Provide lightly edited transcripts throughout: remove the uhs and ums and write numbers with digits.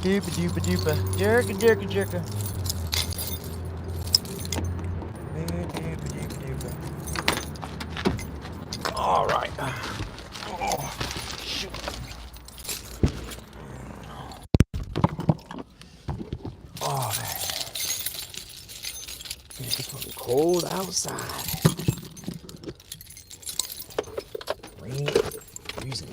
Doopa doopa doopa. Jerka jerka jerka. Doopa doopa doopa. All right. Oh, shoot. Oh, man. It's gonna be cold outside. Rain, freezing.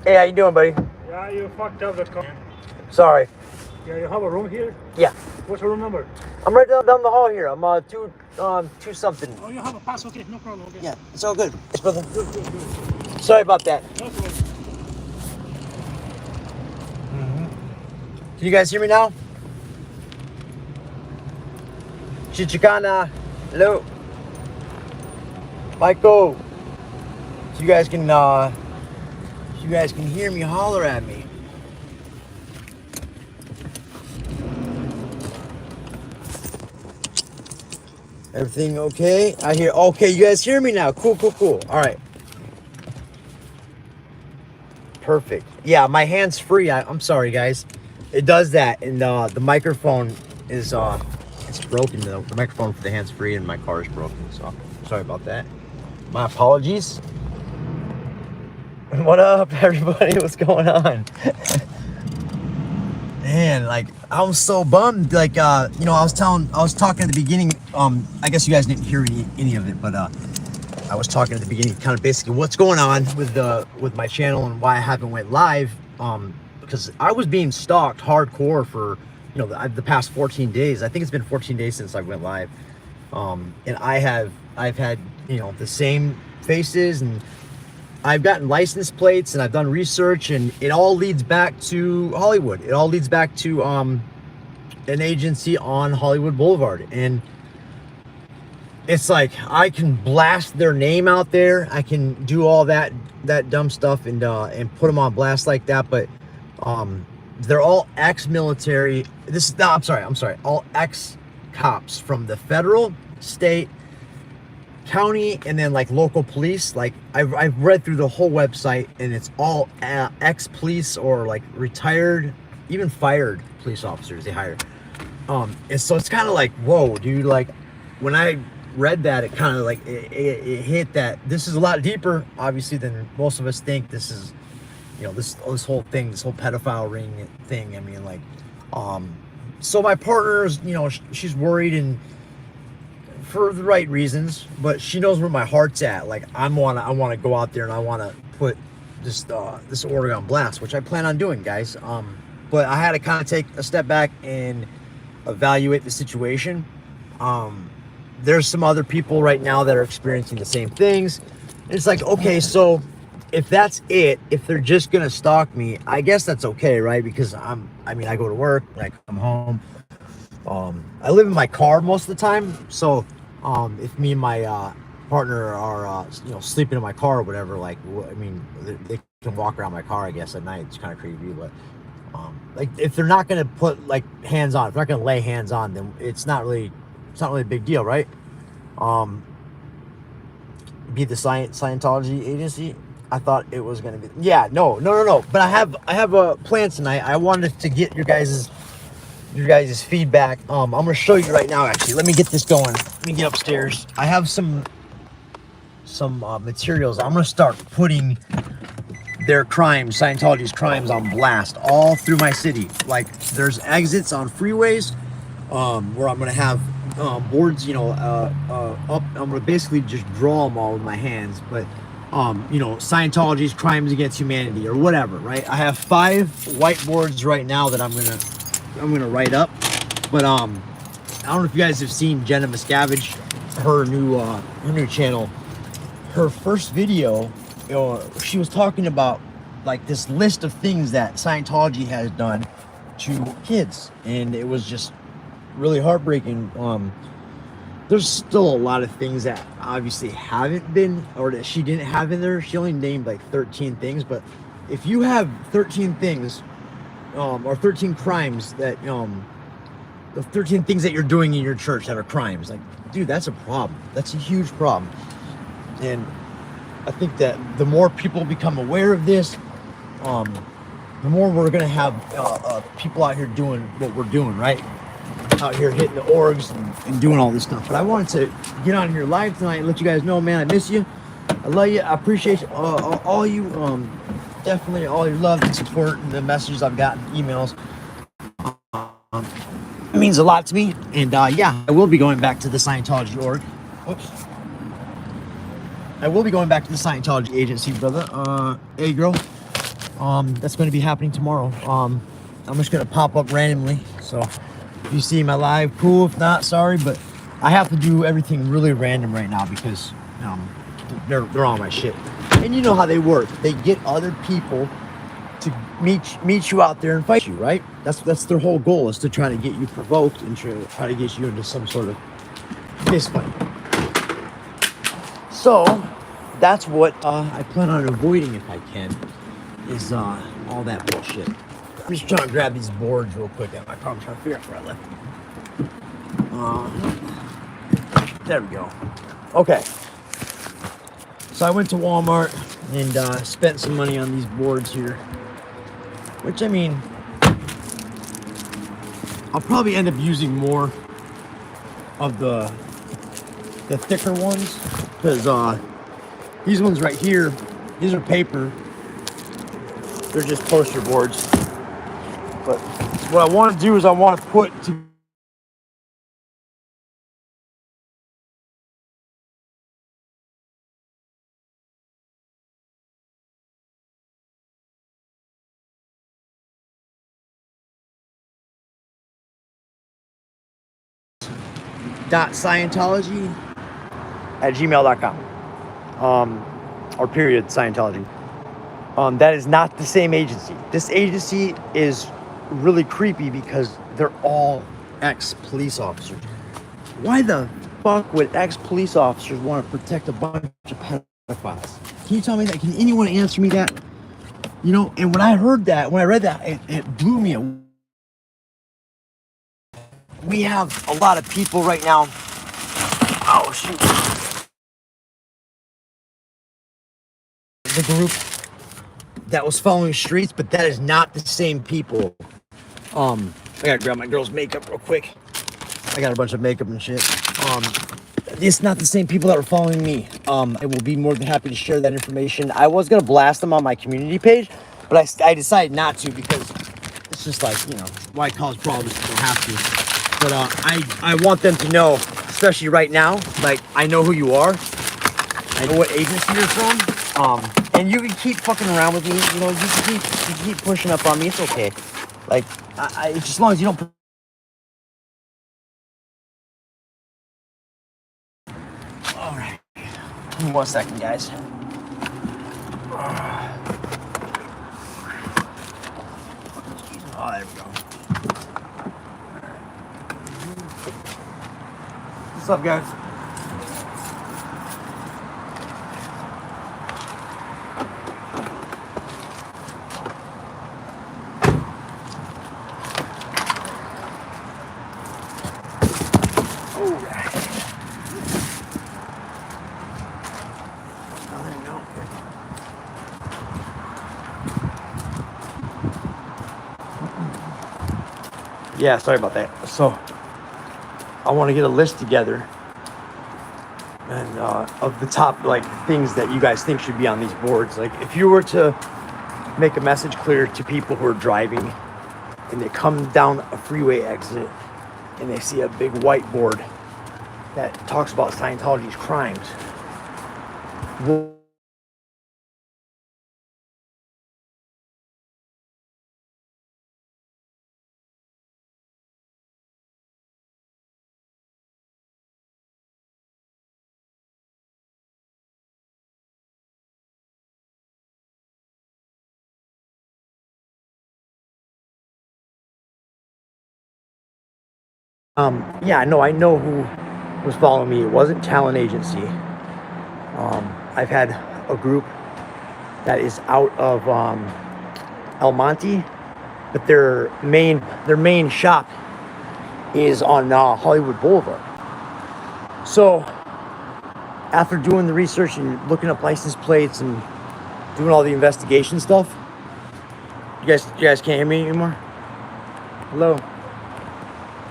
Hey, how you doing, buddy? Yeah, you fucked up the car. Sorry. Yeah, you have a room here? Yeah. What's your room number? I'm right down the hall here. I'm two something. Oh, you have a pass. Okay, no problem. Okay. Yeah, it's all good. Yes, brother. Good. Sorry about that. No problem. Can you guys hear me now? Chichikana. Hello. Michael. So you guys can hear me, holler at me. Everything okay? I hear. Okay, you guys hear me now. Cool. All right. Perfect. Yeah, my hand's free. I'm sorry, guys. It does that, and the microphone is it's broken. The microphone for the hands free, and my car is broken. So sorry about that. My apologies. What up, everybody? What's going on? Man, like, I'm so bummed. Like, I was talking at the beginning. I guess you guys didn't hear any of it, but I was talking at the beginning, kind of basically what's going on with my channel and why I haven't went live. Because I was being stalked hardcore for the past 14 days. I think it's been 14 days since I went live. And I've had the same faces, and I've gotten license plates, and I've done research, and it all leads back to Hollywood. It all leads back to an agency on Hollywood Boulevard. And it's like, I can blast their name out there. I can do all that dumb stuff and put them on blast like that. But they're all ex-military. I'm sorry. All ex-cops from the federal, state, county, and then like local police. Like I've read through the whole website, and it's all ex-police or like retired, even fired police officers they hire. And so it's kind of like, whoa, dude. Like when I read that, it kind of like it hit that this is a lot deeper, obviously, than most of us think. This is, this whole thing, this whole pedophile ring thing. I mean, like, so my partner's, she's worried, and for the right reasons, but she knows where my heart's at. Like, I want to go out there and I want to put this org on blast, which I plan on doing, guys. But I had to kind of take a step back and evaluate the situation. There's some other people right now that are experiencing the same things. It's like, okay, so if that's it, if they're just gonna stalk me, I guess that's okay, right? Because I go to work, I come home. I live in my car most of the time, so if me and my partner are sleeping in my car or whatever, like, they can walk around my car, I guess, at night. It's kind of creepy, but like, if they're not gonna put like hands on, if they're not gonna lay hands on, then it's not really a big deal, right? Be the Scientology agency. I thought it was gonna be, no. But I have a plan tonight. I wanted to get your guys' feedback. I'm gonna show you right now. Actually, let me get this going. Let me get upstairs. I have some materials. I'm gonna start putting their crimes, Scientology's crimes, on blast all through my city. Like, there's exits on freeways where I'm gonna have boards, up. I'm gonna basically just draw them all with my hands, but Scientology's crimes against humanity or whatever, right? I have 5 whiteboards right now that I'm gonna write up. But I don't know if you guys have seen Jenna Miscavage, her new channel. Her first video, she was talking about like this list of things that Scientology has done to kids, and it was just really heartbreaking. There's still a lot of things that obviously haven't been, or that she didn't have in there. She only named like 13 things, but if you have 13 things, or 13 crimes that, the 13 things that you're doing in your church that are crimes, like, dude, that's a problem. That's a huge problem. And I think that the more people become aware of this, the more we're gonna have people out here doing what we're doing, right? Out here hitting the orgs and doing all this stuff. But I wanted to get on here live tonight and let you guys know, man, I miss you. I love you. I appreciate all you, definitely all your love and support and the messages I've gotten, emails. It means a lot to me. And I will be going back to the Scientology org. Whoops. I will be going back to the Scientology agency, brother. Hey, girl. That's going to be happening tomorrow. I'm just going to pop up randomly. So if you see my live, cool. If not, sorry, but I have to do everything really random right now because they're on my shit. And you know how they work. They get other people to meet you out there and fight you, right? That's their whole goal, is to try to get you provoked and try to get you into some sort of fist fight. So that's what I plan on avoiding if I can, is all that bullshit. I'm just trying to grab these boards real quick. I'm probably trying to figure out where I left them. There we go. Okay. So I went to Walmart and spent some money on these boards here. Which, I mean, I'll probably end up using more of the thicker ones, because these ones right here, these are paper. They're just poster boards. But what I want to do is I want to put .Scientology at gmail.com, or period Scientology. That is not the same agency. This agency is really creepy because they're all ex-police officers. Why the fuck would ex-police officers want to protect a bunch of pedophiles? Can you tell me that? Can anyone answer me that? You know, and when I heard that, when I read that, it blew me away. We have a lot of people right now. Oh, shoot. The group that was following streets, but that is not the same people. I gotta grab my girl's makeup real quick. I got a bunch of makeup and shit. It's not the same people that were following me. I will be more than happy to share that information. I was gonna blast them on my community page, but I decided not to because it's just like, you know, why cause problems if you don't have to. But I want them to know, especially right now, like, I know who you are. I know what agency you're from. And you can keep fucking around with me. You know, you can keep pushing up on me. It's okay. Like, just as long as you don't. All right. Give me 1 second, guys. Oh, there we go. What's up, guys? Yeah, sorry about that. So I want to get a list together and of the top like things that you guys think should be on these boards. Like, if you were to make a message clear to people who are driving and they come down a freeway exit and they see a big whiteboard that talks about Scientology's crimes, yeah, I know who was following me. It wasn't talent agency. I've had a group that is out of El Monte, but their main shop is on Hollywood Boulevard. So after doing the research and looking up license plates and doing all the investigation stuff, you guys can't hear me anymore? Hello?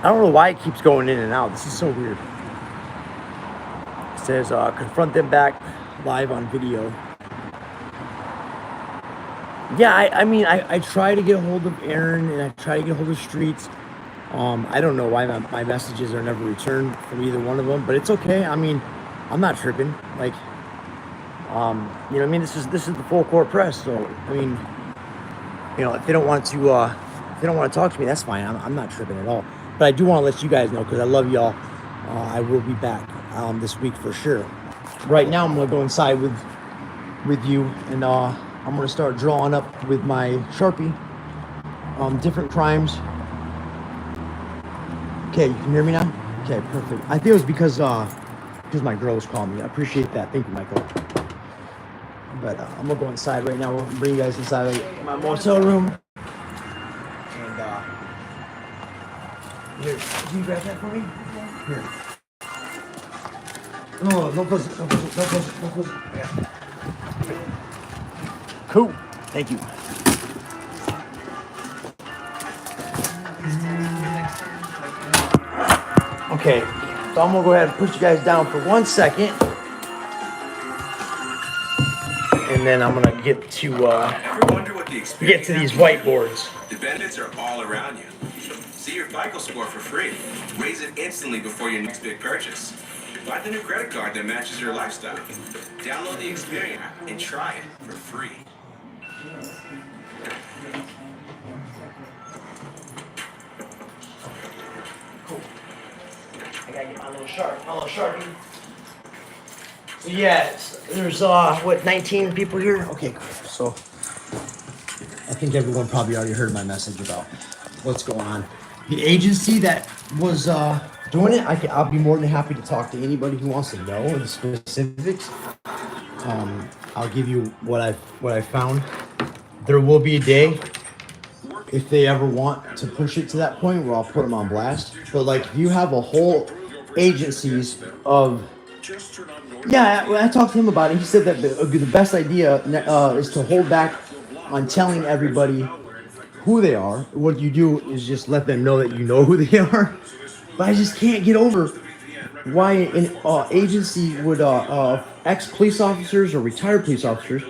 I don't know why it keeps going in and out. This is so weird. It says, confront them back live on video. Yeah, I try to get a hold of Aaron and I try to get a hold of Streets. I don't know why my messages are never returned from either one of them, but it's okay. I mean, I'm not tripping. Like, you know what I mean? This is the full court press. So, I mean, You know, if they don't want to, talk to me, that's fine. I'm not tripping at all. But I do want to let you guys know because I love y'all. I will be back this week for sure. Right now, I'm gonna go inside with you, and I'm gonna start drawing up with my Sharpie different crimes. Okay, you can hear me now. Okay, perfect. I think it was because my girls called me. I appreciate that. Thank you, Michael. But I'm gonna go inside right now. We'll bring you guys inside my motel room. And here, can you grab that for me? Here. No, no pussy, no pussy, no pussy, no pussy. Yeah. Cool. Thank you. Okay, so I'm gonna go ahead and put you guys down for 1 second, and then I'm gonna get to these whiteboards. The benefits are all around you. See your FICO score for free. Raise it instantly before your next big purchase. Buy the new credit card that matches your lifestyle. Download the Experian app and try it for free. Cool. I gotta get my little Sharpie. So yeah, there's 19 people here? Okay, cool. So I think everyone probably already heard my message about what's going on. The agency that was doing it, I'll be more than happy to talk to anybody who wants to know the specifics. I'll give you what I found. There will be a day if they ever want to push it to that point where I'll put them on blast. But like, if you have a whole agencies of, yeah, when I talked to him about it, he said that the best idea is to hold back on telling everybody who they are. What you do is just let them know that you know who they are. But I just can't get over why an agency would ex-police officers or retired police officers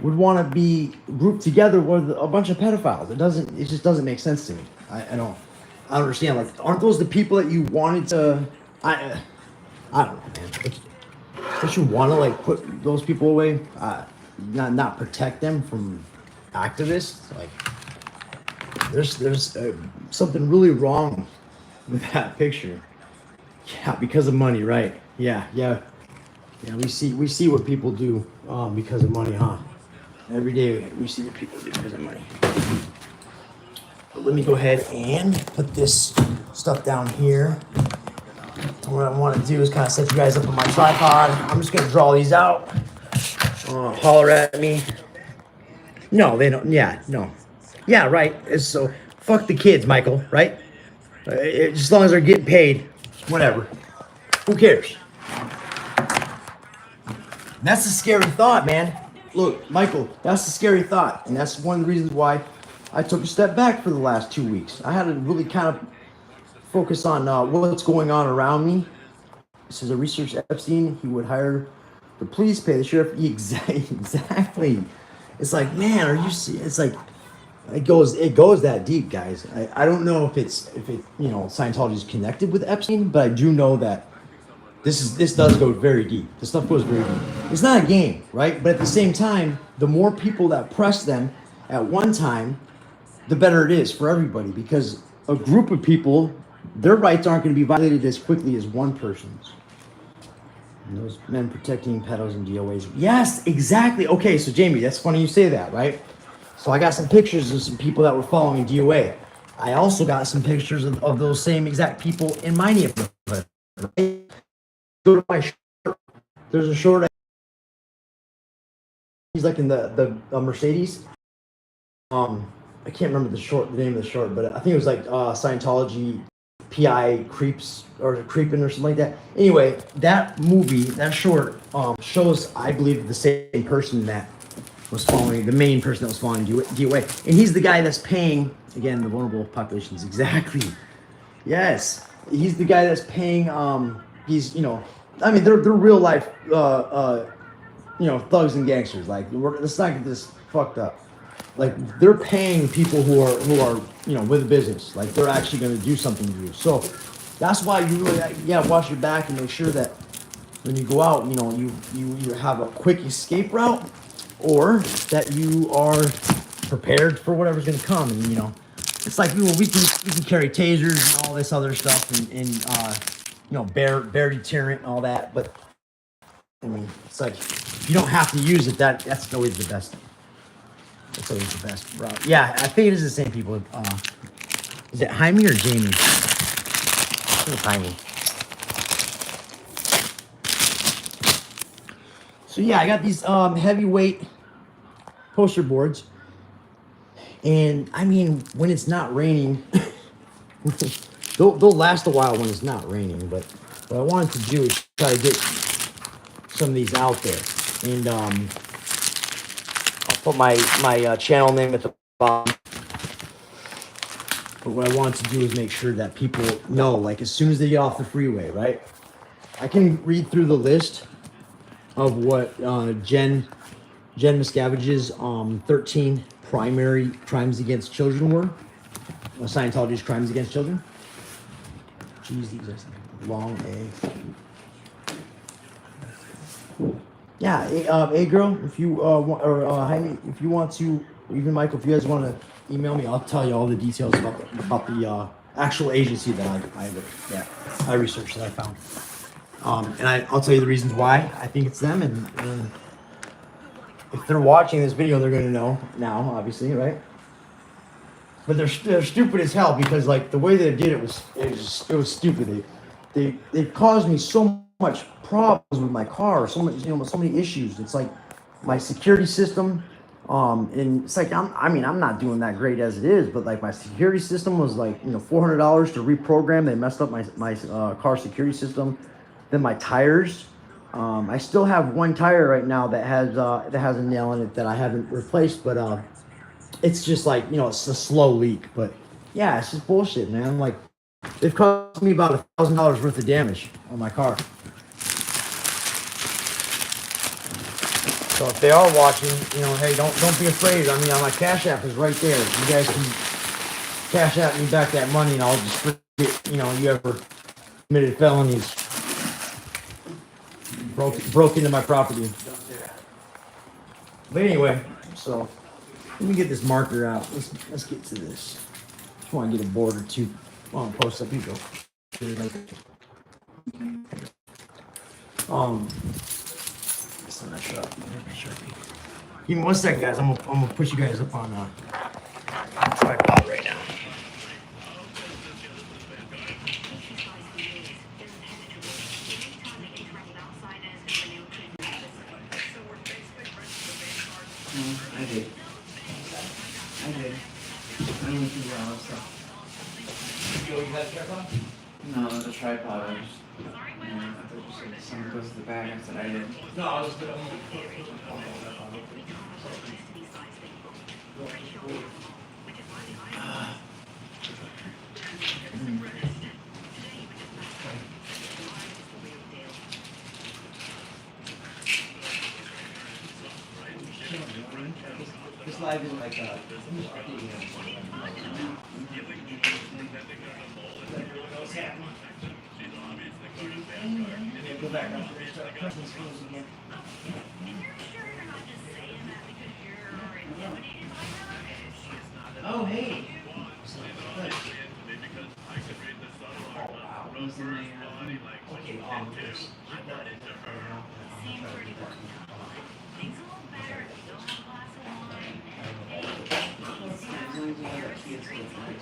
would want to be grouped together with a bunch of pedophiles. It just doesn't make sense to me. I don't understand. Like, aren't those the people that you wanted to? I don't know, man. Don't you want to like put those people away? Not protect them from activists? Like, there's something really wrong with that picture. Yeah, because of money, right? Yeah. We see what people do because of money, huh? Every day we see what people do because of money. But let me go ahead and put this stuff down here. What I want to do is kind of set you guys up on my tripod. I'm just going to draw these out. Holler at me. No, they don't. Yeah, no. Yeah, right. So, fuck the kids, Michael, right? As long as they're getting paid, whatever. Who cares? That's a scary thought, man. Look, Michael, that's a scary thought. And that's one of the reasons why I took a step back for the last 2 weeks. I had to really kind of focus on what's going on around me. This is a research Epstein. He would hire the police, pay the sheriff. Exactly. It's like, man, are you serious? It's like, it goes that deep, guys. I don't know if Scientology is connected with Epstein, but I do know that this does go very deep. This stuff goes very deep. It's not a game, right? But at the same time, the more people that press them at one time, the better it is for everybody, because a group of people, their rights aren't going to be violated as quickly as one person's. And those men protecting pedos and DOAs. Yes, exactly. Okay, so Jamie, that's funny you say that, right? So I got some pictures of some people that were following DOA. I also got some pictures of those same exact people in my neighborhood. Right? Go to my short. There's a short. He's like in the Mercedes. I can't remember the name of the short, but I think it was like Scientology PI creeps or creeping or something like that. Anyway, that movie, that short, shows, I believe, the same person that was following, the main person that was following DOA. And he's the guy that's paying, again, the vulnerable populations. Exactly. Yes. He's the guy that's paying, they're real life, thugs and gangsters. Like, let's not get this fucked up. Like, they're paying people who are with a business. Like, they're actually going to do something to you. So that's why you really watch your back and make sure that when you go out, you either have a quick escape route, or that you are prepared for whatever's gonna come. And you know, it's like we can carry tasers and all this other stuff and you know, bear deterrent and all that. But I mean, it's like if you don't have to use it, that's always the best. That's always the best route. Yeah, I think it is the same people. Is it Jaime or Jamie? I think it's Jaime. So yeah, I got these heavyweight poster boards, and I mean, when it's not raining, they'll last a while when it's not raining. But what I wanted to do is try to get some of these out there, and I'll put my channel name at the bottom. But what I want to do is make sure that people know, like as soon as they get off the freeway, right? I can read through the list of what Jen Miscavage's 13 primary crimes against children were. Scientology's crimes against children. Jeez, these are long A. Yeah, hey girl, if you want, or Jaime, if you want to, even Michael, if you guys want to email me, I'll tell you all the details about the actual agency that I researched, that I found. And I'll tell you the reasons why I think it's them, and if they're watching this video, they're going to know now, obviously, right? But they're stupid as hell, because like the way they did it was stupid. They caused me so much problems with my car, so many issues. It's like my security system, and it's like I'm not doing that great as it is, but like my security system was like $400 to reprogram. They messed up my car security system. Then my tires. I still have one tire right now that has a nail in it that I haven't replaced, but it's just like it's a slow leak. But yeah, it's just bullshit, man. Like they've cost me about $1,000 worth of damage on my car. So if they are watching, hey, don't be afraid. I mean, my Cash App is right there. You guys can Cash App me back that money, and I'll just forget you ever committed felonies. Broke into my property. But anyway, so let me get this marker out. Let's get to this. Just want to get a board or two on post up. Here you go. Give me 1 second, guys. I'm gonna put you guys up on tripod right now. I did. I went through all that stuff. You have a tripod? No, the tripod. I thought you said someone goes to the bag. I said I did. No, I was gonna. This live is like go back up. Oh, hey.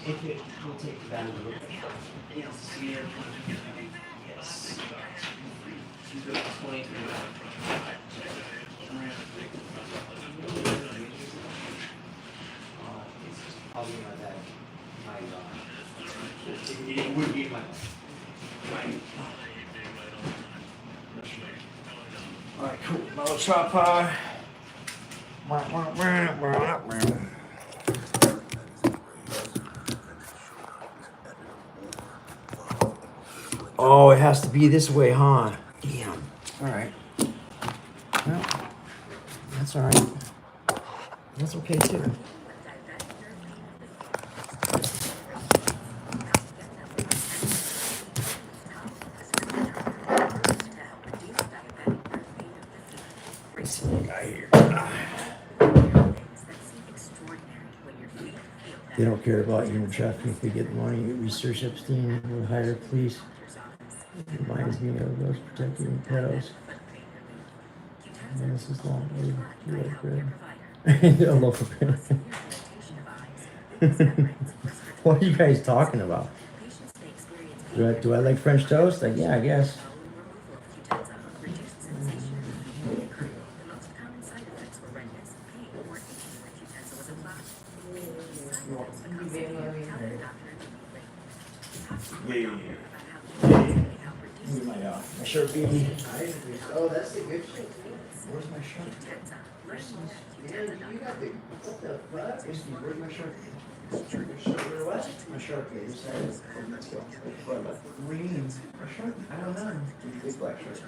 Okay, we'll take that a little bit. Yes. She's got 23. I'll be my dad. It would be my Alright, cool. My little tripod. Oh, it has to be this way, huh? Damn. Alright. Well, that's alright. That's okay too. Let's see what I got here. They don't care about human trafficking if they get the money. Research Epstein will hire police. Reminds me of those protecting pedos. Man, this is long. You like bread? I love bread. What are you guys talking about? Do I like French toast? Like, yeah, I guess. My sharpie. Oh, that's the good shit. Where's my sharpie? Yeah, you got the. What the fuck? Where's my sharpie? Where what? My sharpie. Just had it. Let's go. What about green? My sharpie? I don't know. Big black sharpie.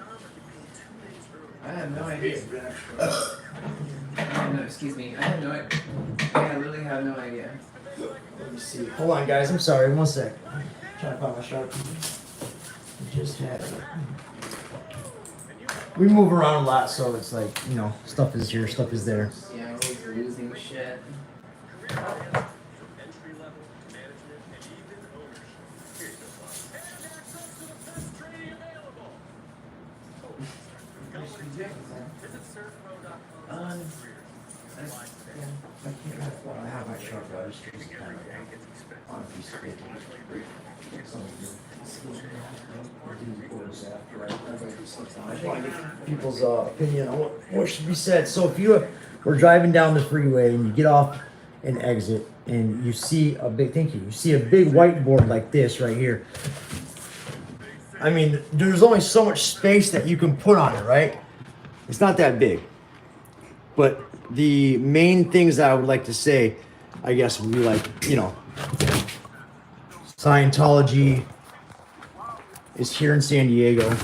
I have no idea. No, excuse me. I have no idea. I literally have no idea. Let me see. Hold on, guys. I'm sorry. One sec. I'm trying to find my sharpie. Just had it. We move around a lot, so it's like, you know, stuff is here, stuff is there. Yeah, I'm always losing shit. I have my sharpie. I just use it kind of on a piece of paper. I just want to get people's opinion on what should be said. So if you were driving down the freeway and you get off an exit and you see a big, thank you, you see a big whiteboard like this right here. I mean, there's only so much space that you can put on it, right? It's not that big. But the main things that I would like to say, I guess, would be like, you know, Scientology is here in San Diego,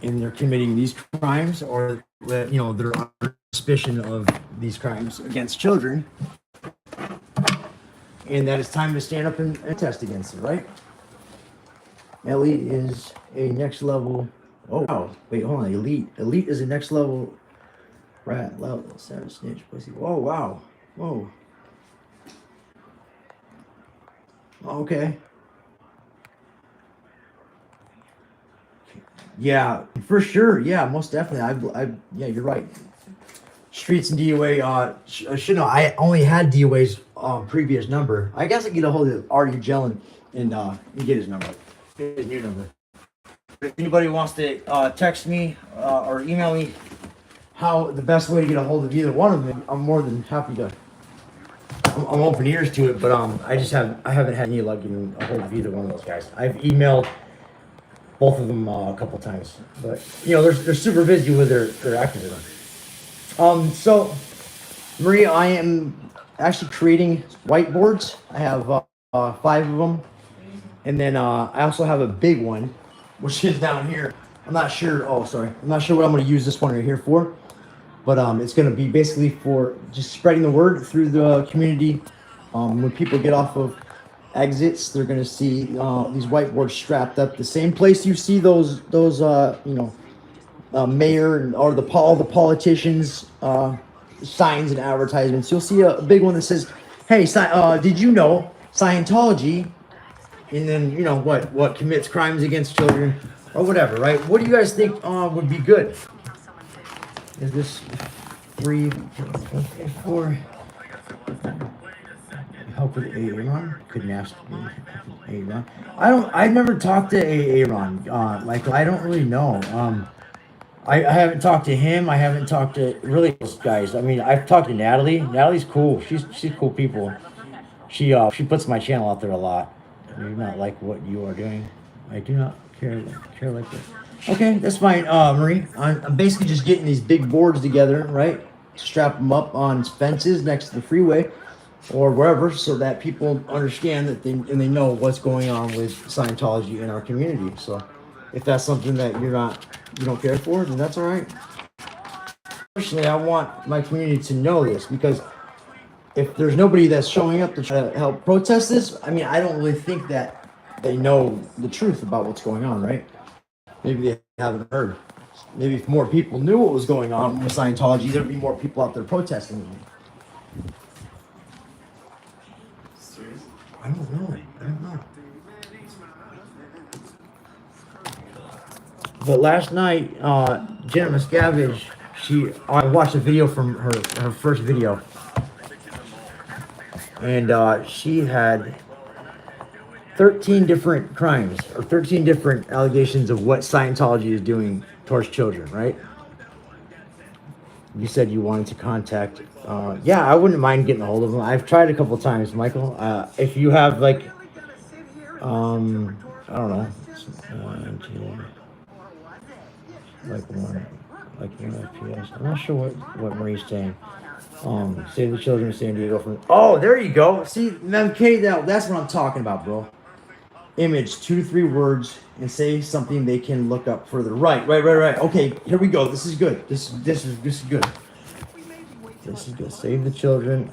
and they're committing these crimes, or that, you know, they're under suspicion of these crimes against children, and that it's time to stand up and test against it, right? Elite is a next level. Oh wow! Wait, hold on. Elite is a next level rat level. Savage snitch pussy. Whoa! Wow! Whoa! Okay. Yeah, for sure. Yeah, most definitely. Yeah, you're right. Streets and DOA. Should know. I only had DOA's previous number. I guess I get a hold of Artie Jellin and get his number. His new number. If anybody wants to text me or email me how the best way to get a hold of either one of them, I'm more than happy to. I'm open ears to it, but I haven't had any luck getting a hold of either one of those guys. I've emailed both of them a couple times, but you know they're super busy with their activism. So Maria, I am actually creating whiteboards. I have 5 of them, and then I also have a big one, which is down here. I'm not sure. Oh, sorry. I'm not sure what I'm going to use this one right here for. But it's going to be basically for just spreading the word through the community. When people get off of exits, they're going to see these whiteboards strapped up. The same place you see those mayor or all the politicians signs and advertisements. You'll see a big one that says, "Hey, did you know Scientology?" And then you know what commits crimes against children or whatever, right? What do you guys think would be good? Is this 3, 4? Help with Aaron? Couldn't ask me. Aaron. I've never talked to Aaron. Like I don't really know. I haven't talked to him. I haven't talked to really those guys. I mean, I've talked to Natalie. Natalie's cool. She's cool people. She puts my channel out there a lot. I do not like what you are doing. I do not care like that. Okay, that's fine, Marie. I'm basically just getting these big boards together, right? Strap them up on fences next to the freeway or wherever, so that people understand that they know what's going on with Scientology in our community. So, if that's something that you don't care for, then that's all right. Personally, I want my community to know this, because if there's nobody that's showing up to try to help protest this, I mean, I don't really think that they know the truth about what's going on, right? Maybe they haven't heard. Maybe if more people knew what was going on with Scientology, there'd be more people out there protesting. Serious? I don't know. But last night, Jenna Miscavage, I watched a video from her first video, and she had 13 different crimes or 13 different allegations of what Scientology is doing towards children, right? You said you wanted to contact. Yeah, I wouldn't mind getting a hold of them. I've tried a couple times, Michael. If you have like, I don't know, like one FPS. I'm not sure what Marie's saying. Save the Children of San Diego from. Oh, there you go. See, MK, that's what I'm talking about, bro. Image 2 to 3 words and say something they can look up further. Right. Okay, here we go. This is good. This is good. This is good. Save the children.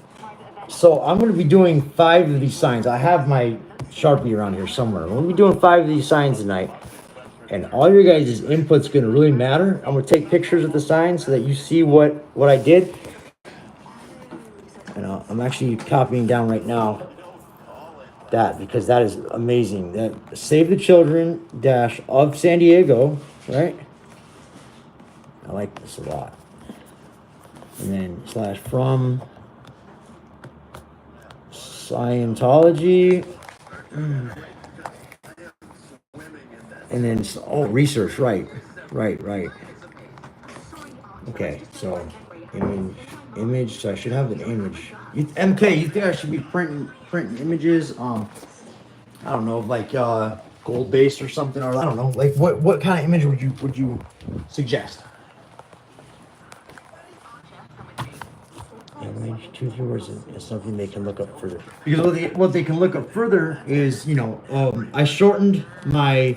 So I'm going to be doing 5 of these signs. I have my Sharpie around here somewhere. I'm going to be doing 5 of these signs tonight. And all your guys' input's going to really matter. I'm going to take pictures of the signs so that you see what I did. And I'm actually copying down right now that, because that is amazing. That Save the Children dash of San Diego, right? I like this a lot. And then slash from Scientology. And then, research, right. Okay, so image, so I should have an image. MK, you think I should be printing images? I don't know, like gold based or something, or I don't know, like what kind of image would you suggest? Image 2 words is something they can look up further. Because what they can look up further is, I shortened my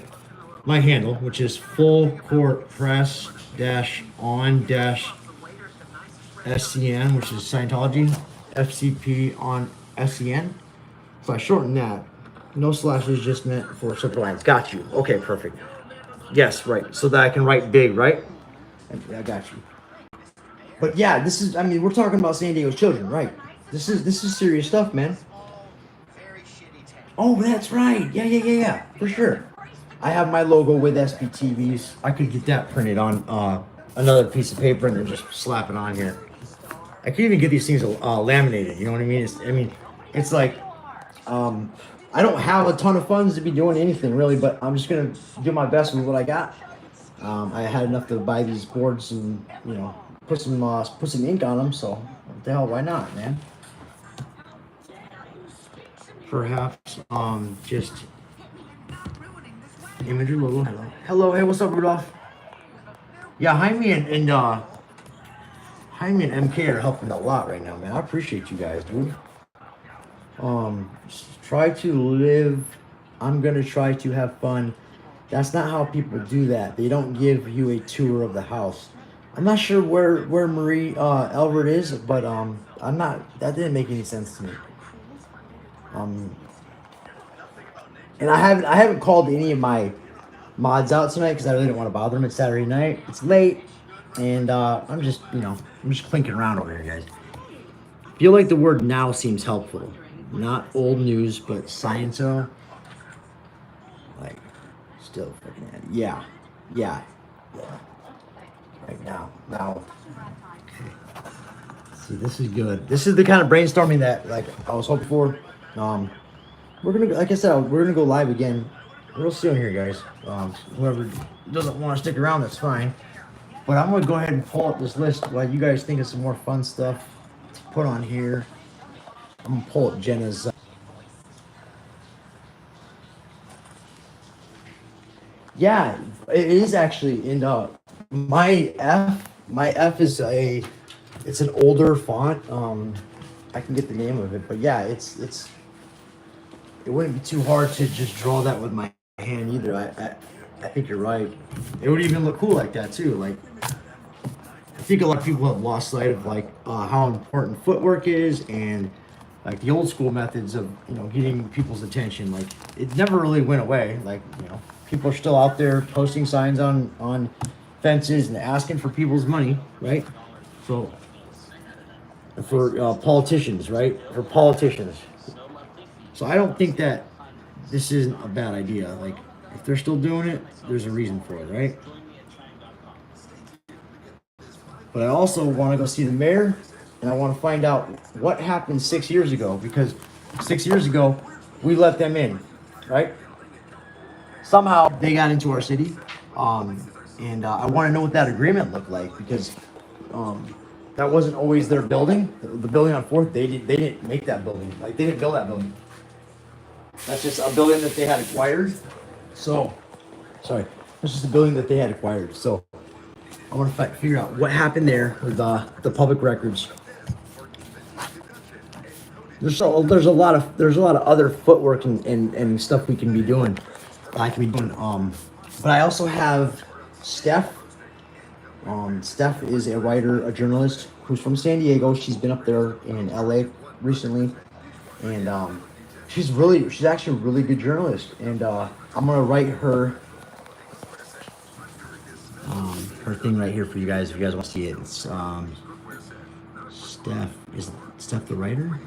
handle, which is full court press dash on dash SCN, which is Scientology, FCP on SCN. So I shortened that. No slashes, just meant for simple lines. Got you. Okay, perfect. Yes, right. So that I can write big, right? I got you. But yeah, this is, we're talking about San Diego's children, right? This is serious stuff, man. Oh, that's right. Yeah, for sure. I have my logo with SPTVs. I could get that printed on another piece of paper and then just slap it on here. I could even get these things laminated. You know what I mean? It's like, I don't have a ton of funds to be doing anything really, but I'm just gonna do my best with what I got. I had enough to buy these boards and put some ink on them. So what the hell? Why not, man? Perhaps just. Image or logo. Hello. Hey, what's up, Rudolph? Yeah, Jaime and MK are helping a lot right now, man. I appreciate you guys, dude. Try to live. I'm gonna try to have fun. That's not how people do that. They don't give you a tour of the house. I'm not sure where Marie Elbert is, but I'm not. That didn't make any sense to me. And I haven't called any of my mods out tonight because I really don't want to bother them. It's Saturday night. It's late, and I'm just clinking around over here, guys. Feel like the word now seems helpful. Not old news, but science-o. Like, still freaking yeah. Right now. Okay. See, this is good. This is the kind of brainstorming that I was hoping for. We're gonna, like I said, we're gonna go live again real soon here, guys. Whoever doesn't want to stick around, that's fine. But I'm gonna go ahead and pull up this list while you guys think of some more fun stuff to put on here. I'm gonna pull up Jenna's. Yeah, it is actually in my F is it's an older font. I can get the name of it, but yeah, it wouldn't be too hard to just draw that with my hand either. I think you're right. It would even look cool like that too. Like, I think a lot of people have lost sight of how important footwork is and like the old school methods of getting people's attention. Like, it never really went away. Like, people are still out there posting signs on fences and asking for people's money, right? So for politicians, right? For politicians. So I don't think that this isn't a bad idea. Like, if they're still doing it, there's a reason for it, right? But I also want to go see the mayor, and I want to find out what happened 6 years ago, because 6 years ago, we let them in, right? Somehow they got into our city, and I want to know what that agreement looked like, because that wasn't always their building. The building on 4th, they didn't make that building. Like, they didn't build that building. That's just a building that they had acquired. So, sorry, that's just a building that they had acquired. So, I want to figure out what happened there with the public records. There's a lot of other footwork and stuff we can be doing. I can be doing. But I also have Steph. Steph is a writer, a journalist who's from San Diego. She's been up there in LA recently, and she's actually a really good journalist. And I'm gonna write her her thing right here for you guys if you guys want to see it. It's Steph the writer?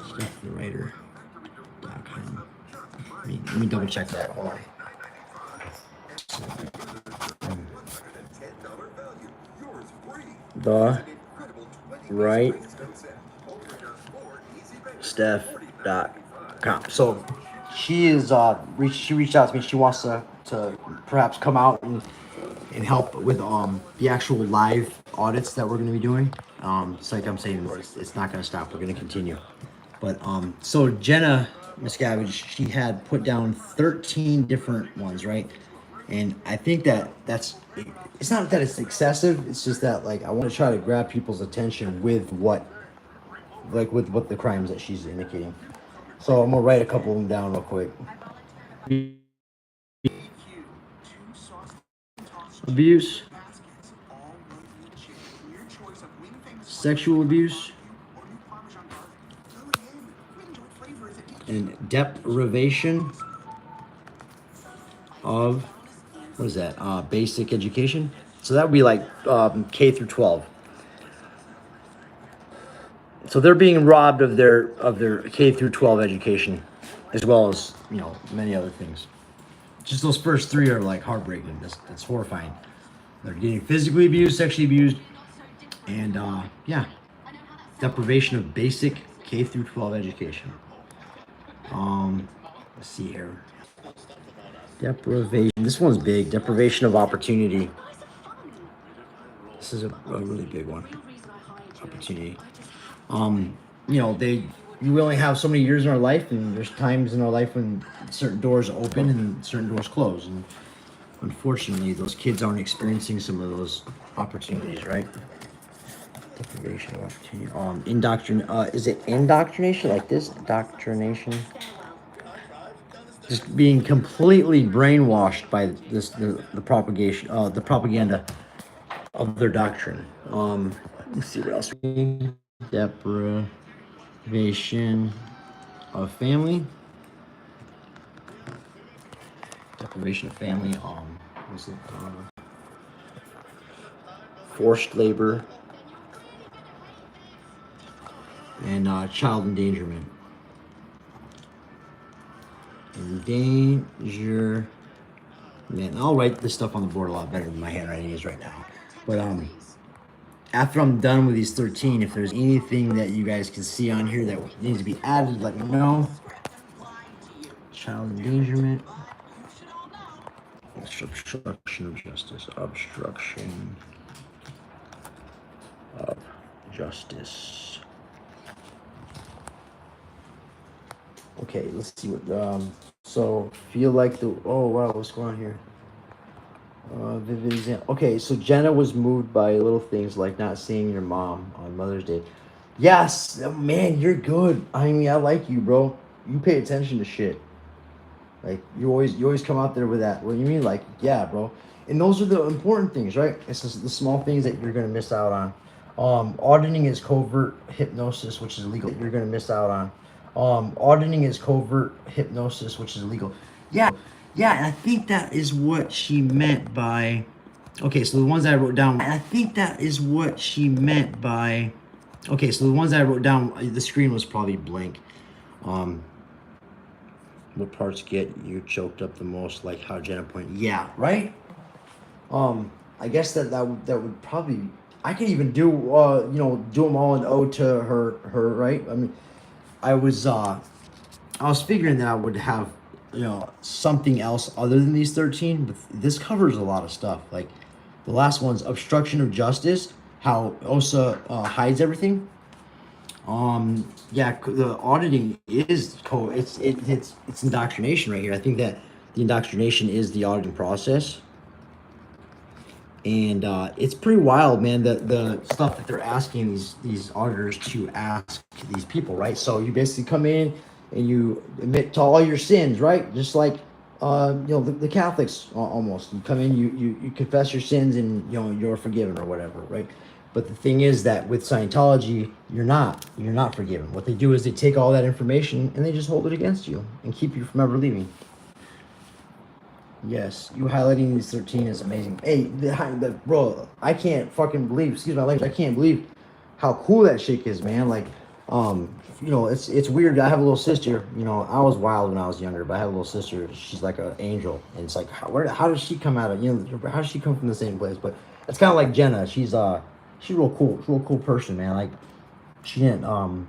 Steph the writer.com. Let me double check that. Hold on. The right Steph.com. So she is she reached out to me. She wants to perhaps come out and help with the actual live audits that we're going to be doing. It's like I'm saying, it's not going to stop. We're going to continue. But so Jenna Miscavage, she had put down 13 different ones, right? And I think it's not that it's excessive. It's just that, like, I want to try to grab people's attention with what the crimes that she's indicating. So I'm gonna write a couple of them down real quick. Abuse, sexual abuse, and deprivation of, what is that? Basic education. So that would be like K through 12. So they're being robbed of their K through 12 education, as well as, you know, many other things. Just those first three are like heartbreaking. That's horrifying. They're getting physically abused, sexually abused, and yeah, deprivation of basic K through 12 education. Let's see here. Deprivation. This one's big. Deprivation of opportunity. This is a really big one. Opportunity. You know, you only have so many years in our life, and there's times in our life when certain doors open and certain doors close, and unfortunately, those kids aren't experiencing some of those opportunities, right? Deprivation of opportunity. Is it indoctrination like this? Indoctrination. Just being completely brainwashed by the propaganda of their doctrine. Let's see what else. Deprivation of family. Deprivation of family. What's it? Forced labor and child endangerment. Endangerment. I'll write this stuff on the board a lot better than my handwriting is right now. But after I'm done with these 13, if there's anything that you guys can see on here that needs to be added, let me know. Child endangerment. Obstruction of justice. Obstruction of justice. Okay, let's see what, so feel like oh wow, what's going on here? Vivid example. Okay, so Jenna was moved by little things like not seeing your mom on Mother's Day. Yes, man, you're good. I mean, I like you, bro. You pay attention to shit. Like, you always come out there with that. What do you mean? Like, yeah, bro. And those are the important things, right? It's just the small things that you're gonna miss out on. Auditing is covert hypnosis, which is illegal. You're gonna miss out on. Auditing is covert hypnosis, which is illegal. Yeah, and I think that is what she meant by. Okay, so the ones I wrote down. And I think that is what she meant by. Okay, so the ones I wrote down, the screen was probably blank. What parts get you choked up the most? Like how Jenna pointed. Yeah, right. I guess that would probably. I could even do do them all in ode to her, right? I mean, I was figuring that I would have something else other than these 13, but this covers a lot of stuff. Like the last one's obstruction of justice, how OSA hides everything. Yeah, the auditing is it's indoctrination right here. I think that the indoctrination is the auditing process. And it's pretty wild, man, the stuff that they're asking these auditors to ask these people, right? So you basically come in and you admit to all your sins, right? Just like the Catholics almost. You come in, you confess your sins, and you're forgiven or whatever, right? But the thing is that with Scientology, you're not forgiven. What they do is they take all that information and they just hold it against you and keep you from ever leaving. Yes, you highlighting these 13 is amazing. Hey, bro, I can't fucking believe, excuse my language, I can't believe how cool that shit is, man. Like, it's weird. I have a little sister. I was wild when I was younger, but I have a little sister. She's like an angel, and it's like, how does she come out of? How does she come from the same place? But it's kind of like Jenna. She's real cool. Real cool person, man. Like, she didn't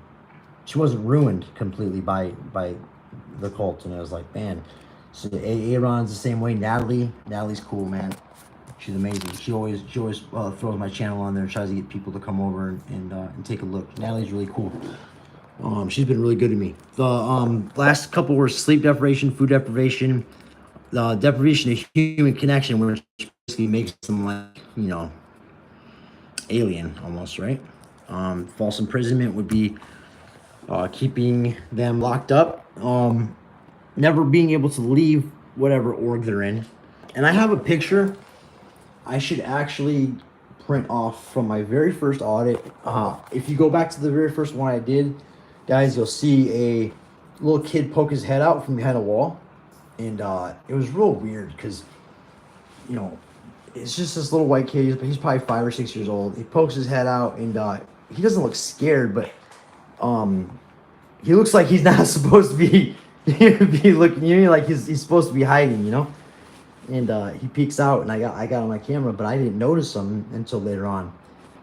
she wasn't ruined completely by the cult, and I was like, man. So Aaron's the same way. Natalie's cool, man. She's amazing. She always throws my channel on there and tries to get people to come over and take a look. Natalie's really cool. She's been really good to me. The last couple were sleep deprivation, food deprivation, the deprivation of human connection, which basically makes them like alien almost, right? False imprisonment would be keeping them locked up. Never being able to leave whatever org they're in. And I have a picture I should actually print off from my very first audit. If you go back to the very first one I did, guys, you'll see a little kid poke his head out from behind a wall. And it was real weird because, it's just this little white kid. He's probably 5 or 6 years old. He pokes his head out and he doesn't look scared, but he looks like he's not supposed to be looking like he's supposed to be hiding, and he peeks out, and I got on my camera, but I didn't notice him until later on.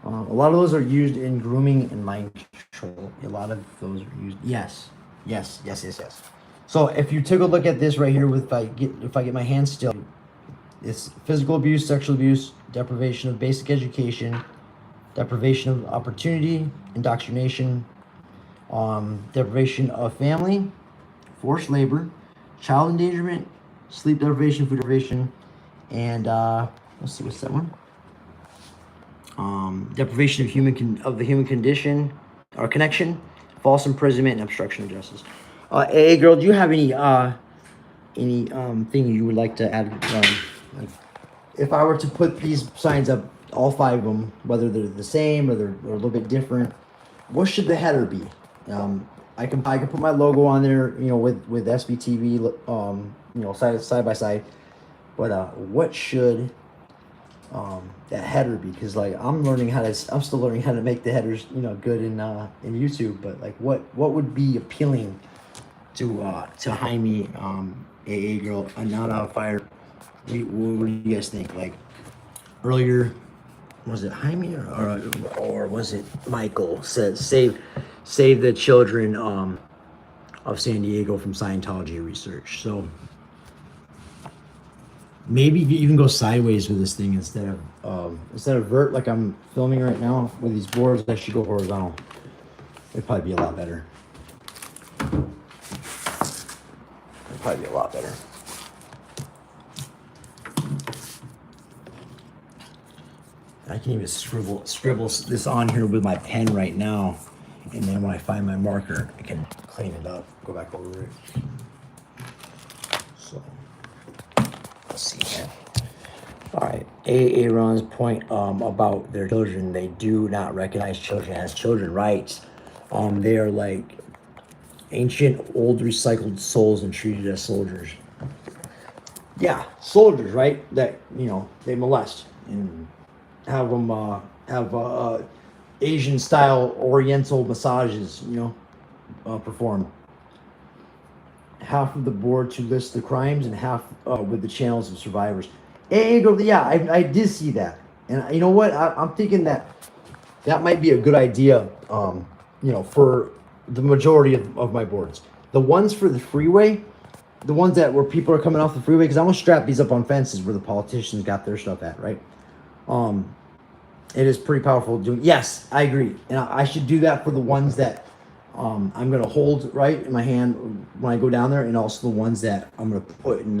A lot of those are used in grooming and mind control. A lot of those are used. Yes. So if you take a look at this right here, if I get my hands still, it's physical abuse, sexual abuse, deprivation of basic education, deprivation of opportunity, indoctrination, deprivation of family, forced labor, child endangerment, sleep deprivation, food deprivation, and let's see, what's that one? Deprivation of the human condition or connection, false imprisonment, and obstruction of justice. Hey girl, do you have any thing you would like to add? Like, if I were to put these signs up, all 5 of them, whether they're the same or they're a little bit different, what should the header be? I can put my logo on there, with SBTV, side by side. But what should that header be? Because like I'm still learning how to make the headers, good in YouTube. But like, what would be appealing to Jaime, AA girl, not on fire? What do you guys think? Like earlier, was it Jaime or was it Michael said save the children of San Diego from Scientology research? So maybe you can go sideways with this thing instead of vert like I'm filming right now with these boards. I should go horizontal. It'd probably be a lot better. I can even scribble this on here with my pen right now, and then when I find my marker, I can clean it up, go back over it. So let's see here. All right, Aaron's point about their children, they do not recognize children as children rights. They are like ancient, old, recycled souls and treated as soldiers. Yeah, soldiers, right? That they molest and have them have Asian style Oriental massages, performed. half of the board to list the crimes and half with the channels of survivors. And yeah, I did see that. And you know what? I'm thinking that might be a good idea, you know, for the majority of my boards. The ones for the freeway, the ones that where people are coming off the freeway, because I'm gonna strap these up on fences where the politicians got their stuff at, right? It is pretty powerful doing. Yes, I agree, and I should do that for the ones that I'm gonna hold right in my hand when I go down there, and also the ones that I'm gonna put in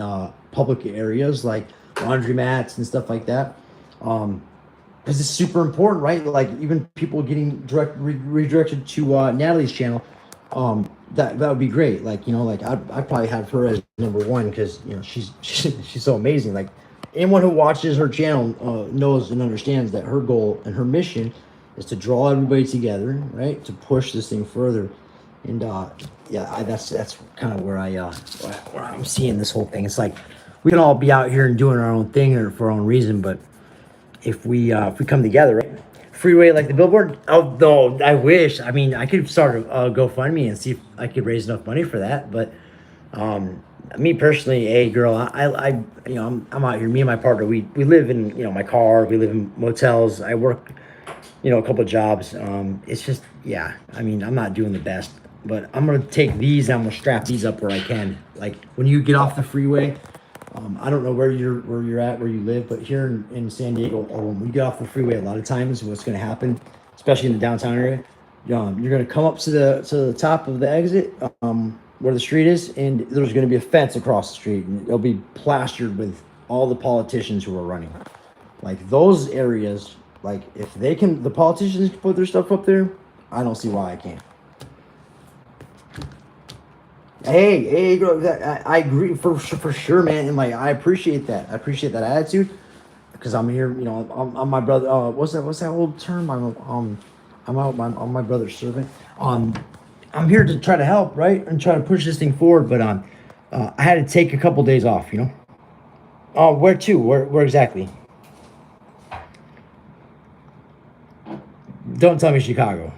public areas like laundromats and stuff like that. Because it's super important, right? Like even people getting redirected to Natalie's channel, that would be great. Like, you know, like I probably have her as number one because, you know, she's so amazing. Like anyone who watches her channel knows and understands that her goal and her mission is to draw everybody together, right? To push this thing further. And yeah, that's kind of where I'm seeing this whole thing. It's like we can all be out here and doing our own thing or for our own reason, but if we come together, right? Freeway like the billboard. Oh no, I wish. I mean, I could start a GoFundMe and see if I could raise enough money for that. But me personally, hey girl, I you know, I'm out here. Me and my partner, we live in, you know, my car. We live in motels. I work, you know, a couple of jobs. It's just, yeah. I mean, I'm not doing the best, but I'm gonna take these and I'm gonna strap these up where I can. Like when you get off the freeway. I don't know where you're at, where you live, but here in San Diego, when we get off the freeway, a lot of times what's going to happen, especially in the downtown area, you're going to come up to the top of the exit, where the street is, and there's going to be a fence across the street, and it'll be plastered with all the politicians who are running. Like those areas, like if they can, the politicians can put their stuff up there, I don't see why I can't. Hey, girl, I agree for sure, man, and like I appreciate that. I appreciate that attitude because I'm here, you know, I'm my brother. What's that old term? I'm my brother's servant. I'm here to try to help, right, and try to push this thing forward. But I had to take a couple days off, you know. Oh, where to? Where exactly? Don't tell me Chicago.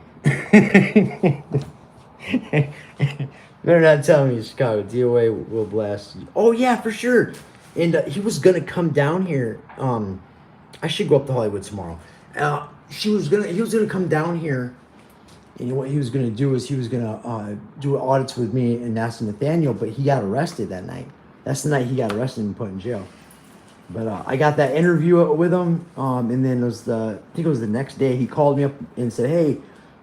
Better not tell me Chicago. DOA will blast you. Oh yeah, for sure. And he was gonna come down here. I should go up to Hollywood tomorrow. He was gonna come down here. And what he was gonna do is he was gonna do audits with me and Nasty Nathaniel, but he got arrested that night. That's the night he got arrested and put in jail. But I got that interview with him, and then I think it was the next day. He called me up and said, "Hey,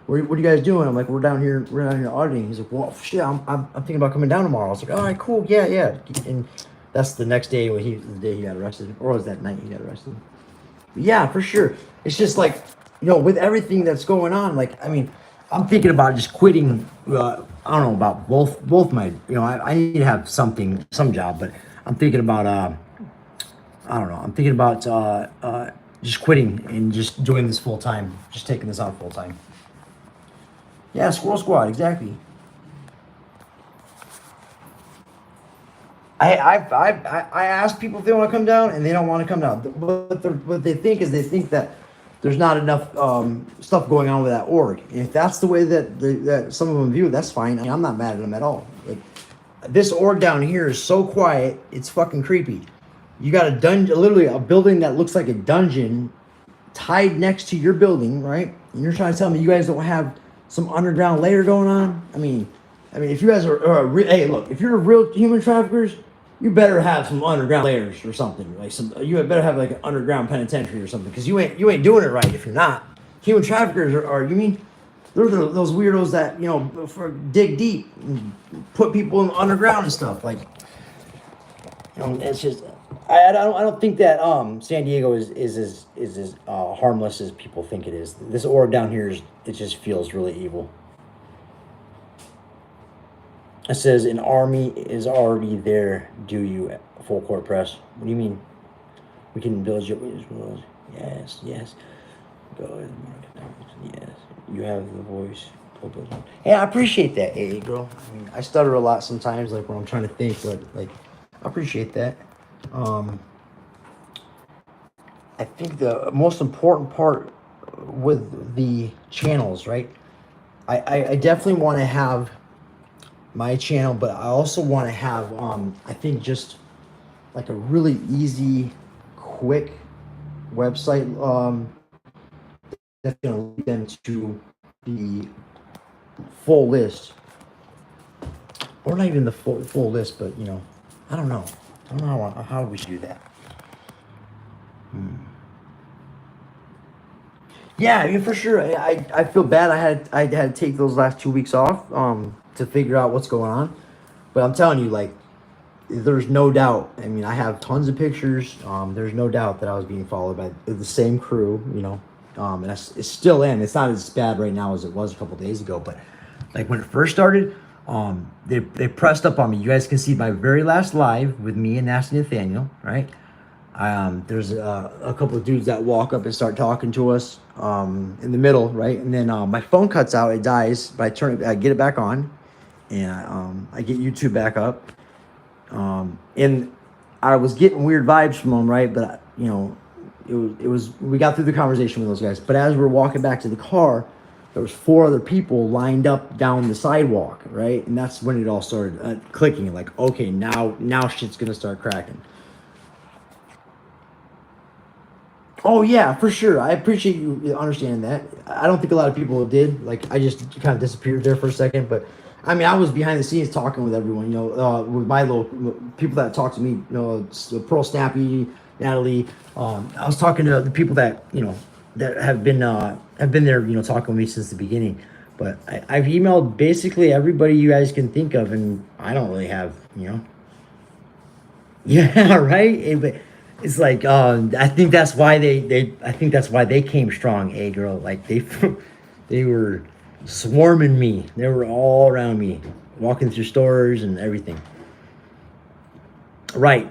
what are you guys doing?" I'm like, we're down here auditing. He's like, well, shit, I'm thinking about coming down tomorrow. I was like, all right, cool, yeah. And that's the next day the day he got arrested, or was that night he got arrested? But yeah, for sure. It's just like, you know, with everything that's going on, like, I mean, I'm thinking about just quitting. I don't know about both my, you know, I need to have some job, but I'm thinking about, I don't know. I'm thinking about just quitting and just doing this full time, just taking this out full time. Yeah, Squirrel Squad, exactly. I ask people if they want to come down, and they don't want to come down. What they think is that there's not enough stuff going on with that org. And if that's the way that some of them view it, that's fine. I mean, I'm not mad at them at all. Like this org down here is so quiet, it's fucking creepy. You got a dungeon, literally a building that looks like a dungeon, tied next to your building, right? And you're trying to tell me you guys don't have some underground layer going on? I mean, if you guys hey, look, if you're real human traffickers, you better have some underground layers or something. Like you better have like an underground penitentiary or something, because you ain't doing it right if you're not. Human traffickers are you mean they're those weirdos that, you know, dig deep and put people in the underground and stuff. Like, you know, it's just I don't think that San Diego is as harmless as people think it is. This org down here it just feels really evil. It says an army is already there. Do you full court press? What do you mean? We can build your yes. Go ahead, yes. You have the voice. Hey, I appreciate that, hey girl. I mean, I stutter a lot sometimes, like when I'm trying to think, but like I appreciate that. I think the most important part with the channels, right? I definitely want to have my channel, but I also want to have, I think just like a really easy, quick website, that's going to lead them to the full list, or not even the full list, but you know, I don't know how we should do that. Yeah, I mean, for sure. I feel bad. I had to take those last 2 weeks off to figure out what's going on. But I'm telling you, like, there's no doubt. I mean, I have tons of pictures. There's no doubt that I was being followed by the same crew, you know. And it's still in. It's not as bad right now as it was a couple days ago. But like when it first started, they pressed up on me. You guys can see my very last live with me and Nasty Nathaniel, right? There's a couple of dudes that walk up and start talking to us in the middle, right? And then my phone cuts out, it dies, but I get it back on, and I get YouTube back up. And I was getting weird vibes from them, right? But you know, it was we got through the conversation with those guys. But as we're walking back to the car, there was 4 other people lined up down the sidewalk, right? And that's when it all started clicking. Like, okay, now shit's gonna start cracking. Oh yeah, for sure. I appreciate you understanding that. I don't think a lot of people did. Like, I just kind of disappeared there for a second, but I mean, I was behind the scenes talking with everyone. You know, with my little people that talk to me. You know, Pearl, Snappy, Natalie. I was talking to the people that that have been there. You know, talking with me since the beginning. But I've emailed basically everybody you guys can think of, and I don't really have. You know. Yeah. Right. But it's like I think that's why they came strong, girl. Like they were swarming me. They were all around me, walking through stores and everything. Right.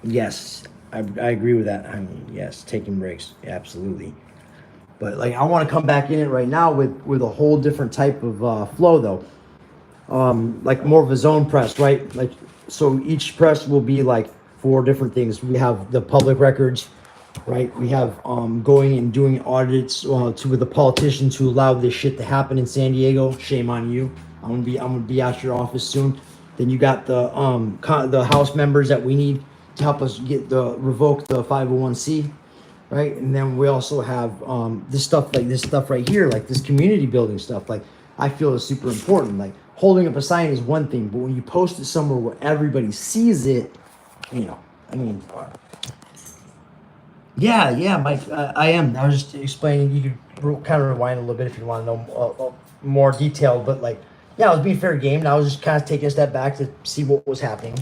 Yes, I agree with that. I mean, yes, taking breaks, absolutely. But like, I want to come back in it right now with a whole different type of flow, though. Like more of a zone press, right? Like, so each press will be like 4 different things. We have the public records, right? We have going and doing audits with the politicians who allowed this shit to happen in San Diego. Shame on you. I'm gonna be at your office soon. Then you got the House members that we need to help us revoke the 501c, right? And then we also have this stuff right here, like this community building stuff. Like, I feel is super important. Like, holding up a sign is one thing, but when you post it somewhere where everybody sees it, you know, I mean, yeah, Mike, I am. I was just explaining. You could kind of rewind a little bit if you want to know more detail, but like, yeah, I was being fair game, and I was just kind of taking a step back to see what was happening.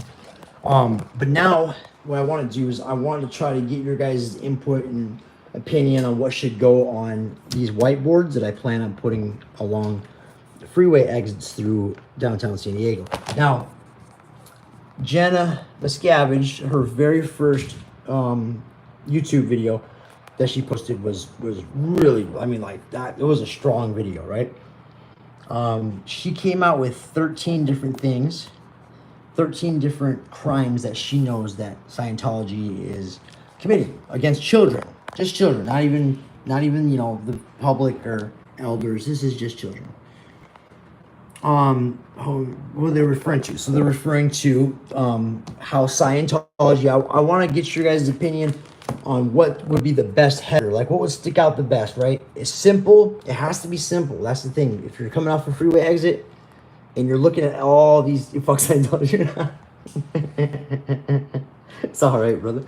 But now what I want to do is I want to try to get your guys' input and opinion on what should go on these whiteboards that I plan on putting along the freeway exits through downtown San Diego. Now, Jenna Miscavage, her very first YouTube video that she posted was really, I mean, like, that, it was a strong video, right? She came out with 13 different things, 13 different crimes that she knows that Scientology is committing against children. Just children, not even you know, the public or elders. This is just children. What are they referring to? So they're referring to how Scientology, I want to get your guys' opinion on what would be the best header, like what would stick out the best, right? It's simple. It has to be simple. That's the thing. If you're coming off a freeway exit and you're looking at all these, you fuck Scientology. It's all right, brother.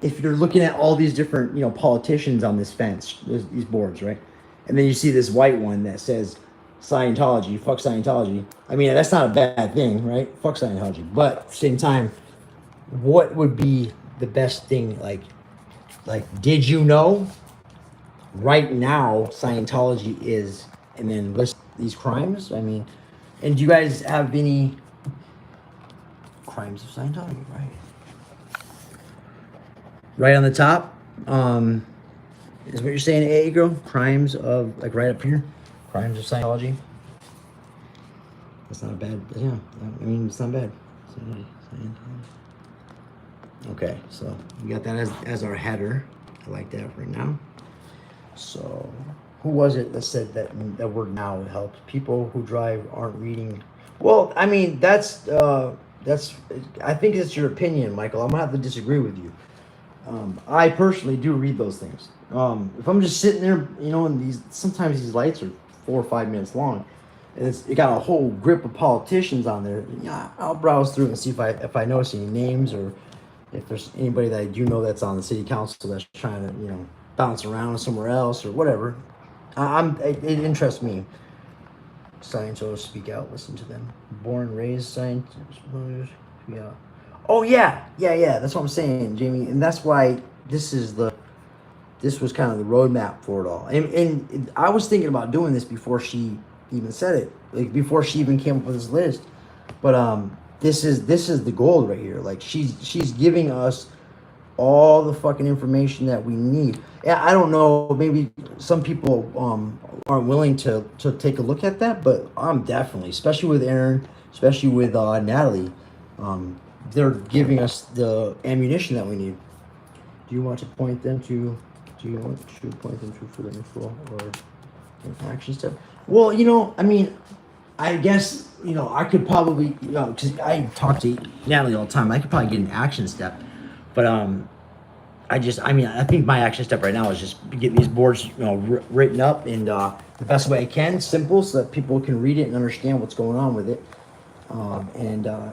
If you're looking at all these different, you know, politicians on this fence, these boards, right? And then you see this white one that says Scientology, fuck Scientology. I mean, that's not a bad thing, right? Fuck Scientology. But at the same time, what would be the best thing? Like, did you know right now Scientology is, and then list these crimes? I mean, and do you guys have any crimes of Scientology, right? Right on the top, is what you're saying, A girl? Crimes of, like, right up here? Crimes of Scientology. That's not a bad, yeah. I mean, it's not bad. Okay, so we got that as our header. I like that right now. So who was it that said that the word now helps? People who drive aren't reading. Well, I mean, that's, I think it's your opinion, Michael. I'm gonna have to disagree with you. I personally do read those things. If I'm just sitting there, you know, and sometimes these lights are 4 or 5 minutes long, and it got a whole grip of politicians on there. Yeah, I'll browse through and see if I notice any names, or if there's anybody that I do know that's on the city council that's trying to, you know, bounce around somewhere else or whatever. It interests me. Scientists speak out, listen to them. Born and raised scientists, yeah. Oh yeah. That's what I'm saying, Jamie, and that's why this was kind of the roadmap for it all. And I was thinking about doing this before she even said it, like before she even came up with this list. But this is the gold right here. Like she's giving us all the fucking information that we need. Yeah, I don't know, maybe some people aren't willing to take a look at that, but I'm definitely, especially with Aaron, especially with Natalie, they're giving us the ammunition that we need. Do you want to point them to further info or an action step? Well, you know, I mean, I guess, you know, I could probably, you know, because I talk to Natalie all the time, I could probably get an action step, but I think my action step right now is just get these boards, you know, written up and the best way I can, simple, so that people can read it and understand what's going on with it.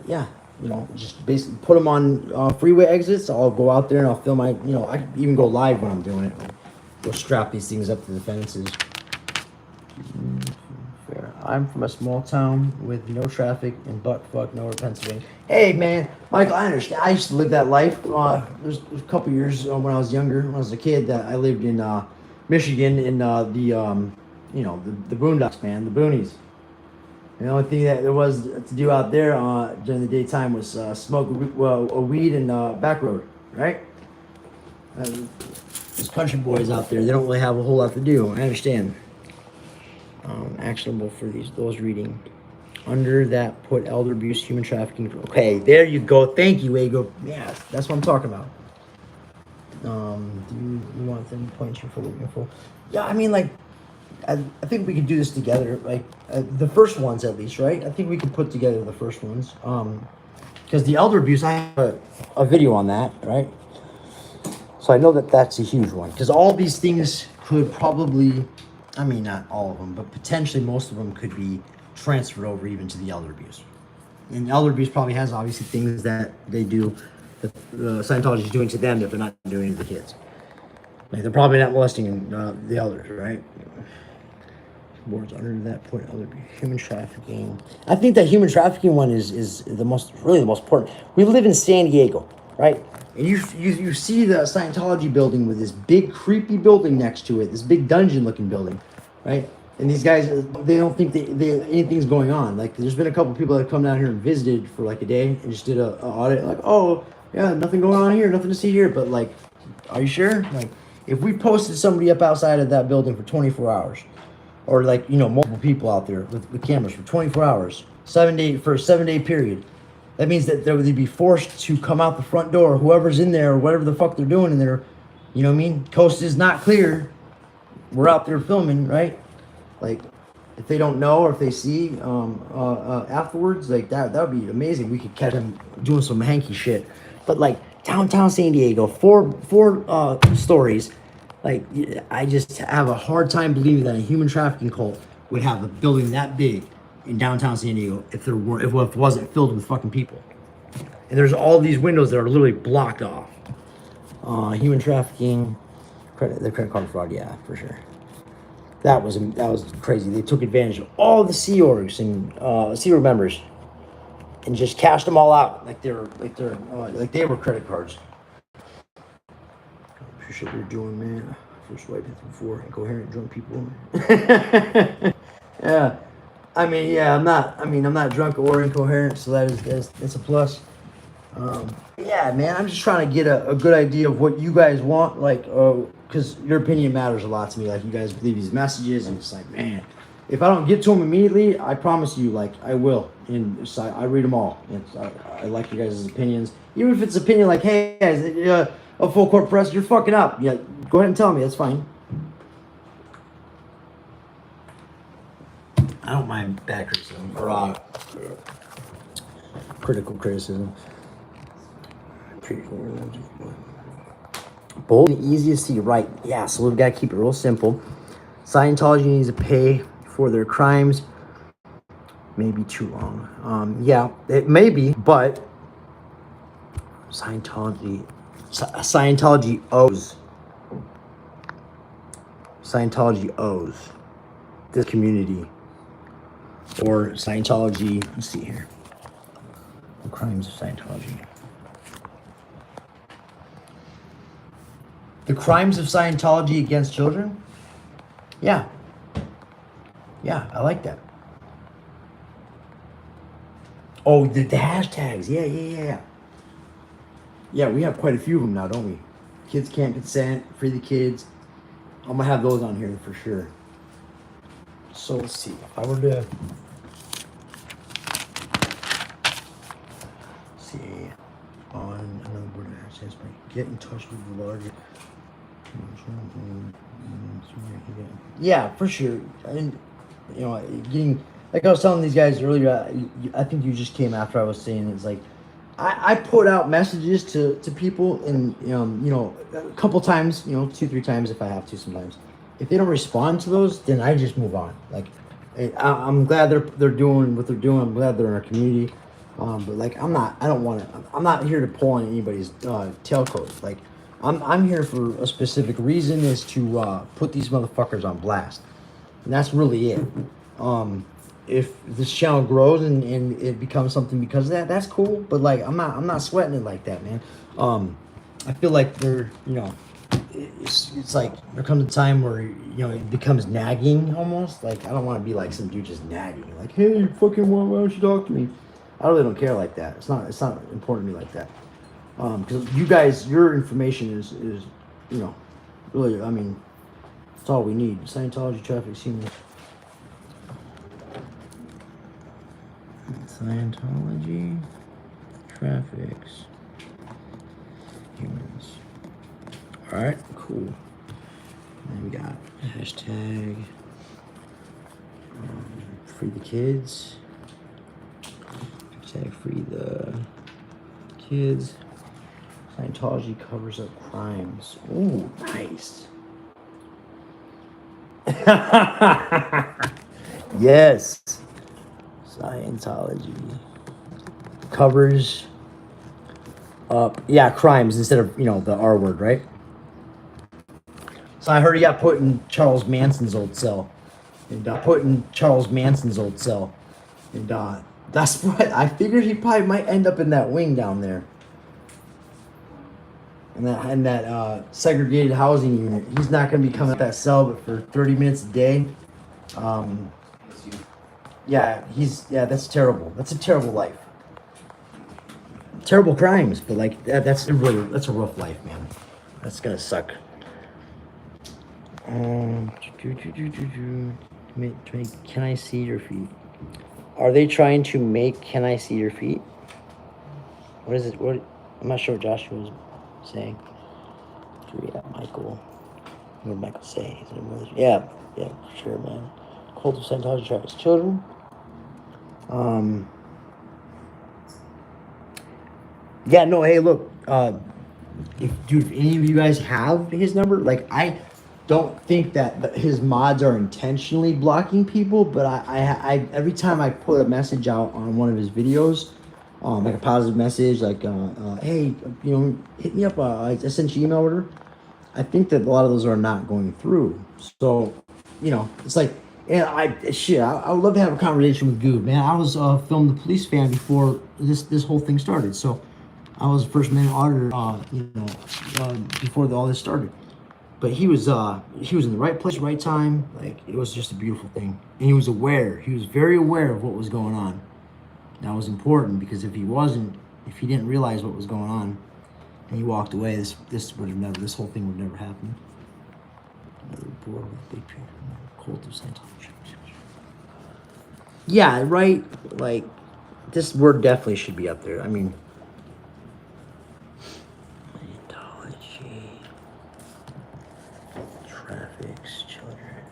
Yeah, you know, just basically put them on freeway exits. I'll go out there and I'll film my, you know, I can even go live when I'm doing it. We'll strap these things up to the fences. Fair. I'm from a small town with no traffic in buttfuck nowhere, Pennsylvania. Hey man, Michael, I understand. I used to live that life. There's a couple years when I was younger, when I was a kid, that I lived in Michigan in you know, the boondocks, man, the boonies. And the only thing that there was to do out there during the daytime was smoke a weed and back road, right? Those country boys out there, they don't really have a whole lot to do. I understand. Actionable for those reading. Under that, put elder abuse, human trafficking. Okay, there you go. Thank you, Ego. Yeah, that's what I'm talking about. Do you want them to point you for the info? Yeah, I mean, like, I think we could do this together. Like, the first ones at least, right? I think we could put together the first ones. Because the elder abuse, I have a video on that, right? So I know that that's a huge one. Because all these things could probably, I mean, not all of them, but potentially most of them could be transferred over even to the elder abuse. And elder abuse probably has obviously things that they do, that Scientology is doing to them that they're not doing to the kids. Like, they're probably not molesting the elders, right? Boards under that point, elder abuse, human trafficking. I think that human trafficking one is the most important. We live in San Diego, right? And you see the Scientology building with this big creepy building next to it, this big dungeon looking building, right? And these guys, they don't think anything's going on. Like, there's been a couple people that come down here and visited for like a day and just did a audit. Like, oh yeah, nothing going on here, nothing to see here. But like, are you sure? Like, if we posted somebody up outside of that building for 24 hours, or like, you know, multiple people out there with cameras for 24 hours, 7 day period, that means that they'd be forced to come out the front door, whoever's in there or whatever the fuck they're doing in there. You know what I mean? Coast is not clear. We're out there filming, right? Like, if they don't know or if they see afterwards, like that would be amazing. We could catch them doing some hanky shit. But like downtown San Diego, four stories. Like, I just have a hard time believing that a human trafficking cult would have a building that big in downtown San Diego if it wasn't filled with fucking people. And there's all these windows that are literally blocked off. Human trafficking, the credit card fraud, yeah, for sure. That was crazy. They took advantage of all the Sea Orgs and Sea Org members and just cashed them all out like they were credit cards. Appreciate what you're doing, man. First wipe it before incoherent drunk people. Yeah. I'm not drunk or incoherent, so that's a plus. Yeah, man, I'm just trying to get a good idea of what you guys want, like, because your opinion matters a lot to me. Like, you guys leave these messages, and it's like, man, if I don't get to them immediately, I promise you, like, I will. And so I read them all. I like your guys' opinions, even if it's opinion like, hey, guys, a full court press, you're fucking up. Yeah, go ahead and tell me. That's fine. I don't mind bad criticism or critical criticism. Bold and easy to see, right? Yeah, so we've got to keep it real simple. Scientology needs to pay for their crimes. Maybe too long. Yeah, it may be, but Scientology owes this community, or Scientology. Let's see here. The crimes of Scientology. The crimes of Scientology against children? Yeah. Yeah, I like that. Oh, the hashtags. Yeah. Yeah, we have quite a few of them now, don't we? Kids can't consent, free the kids. I'm gonna have those on here for sure. So let's see. If I were to see on another board of hashtags, get in touch with the larger. Yeah, for sure. And you know, getting like I was telling these guys earlier, I think you just came after I was saying it's like I put out messages to people, and you know, a couple times, you know, 2-3 times if I have to. Sometimes if they don't respond to those, then I just move on. Like I'm glad they're doing what they're doing. I'm glad they're in our community. But like I'm not here to pull on anybody's tailcoat. Like I'm here for a specific reason, is to put these motherfuckers on blast. And that's really it. If this channel grows and it becomes something because of that, that's cool. But like I'm not sweating it like that, man. I feel like they're, you know, it's like there comes a time where, you know, it becomes nagging almost. Like I don't want to be like some dude just nagging, like, hey, you fucking why don't you talk to me? I really don't care like that. It's not important to me like that. Because you guys, your information is, you know, really, I mean, that's all we need. Scientology traffic human. Scientology traffics humans. All right, cool. And we got hashtag free the kids. Hashtag free the kids. Scientology covers up crimes. Ooh, nice. Yes. Scientology covers up, yeah, crimes instead of, you know, the R word, right? So I heard he got put in Charles Manson's old cell. And that's what I figured. He probably might end up in that wing down there. And that segregated housing unit. He's not going to be coming out that cell but for 30 minutes a day. Yeah, that's terrible. That's a terrible life. Terrible crimes, but like that's a rough life, man. That's gonna suck. Can I see your feet? Are they trying to make Can I see your feet? What is it? What? I'm not sure what Joshua was saying. Yeah, Michael. What did Michael say? Yeah, sure, man. Cult of Scientology traffics children. Yeah, no, hey, look, if any of you guys have his number, like, I don't think that his mods are intentionally blocking people, but I every time I put a message out on one of his videos, like a positive message, like, hey, you know, hit me up, I sent you email order. I think that a lot of those are not going through. So, you know, it's like, and I would love to have a conversation with Goob, man. I was filmed the police fan before this whole thing started, so I was first man auditor, before all this started. But he was in the right place, right time. Like, it was just a beautiful thing, and he was very aware of what was going on. That was important, because if he didn't realize what was going on, and he walked away, this whole thing would never happen. Cult of Scientology. Yeah, right. Like, this word definitely should be up there. I mean, Scientology traffics children.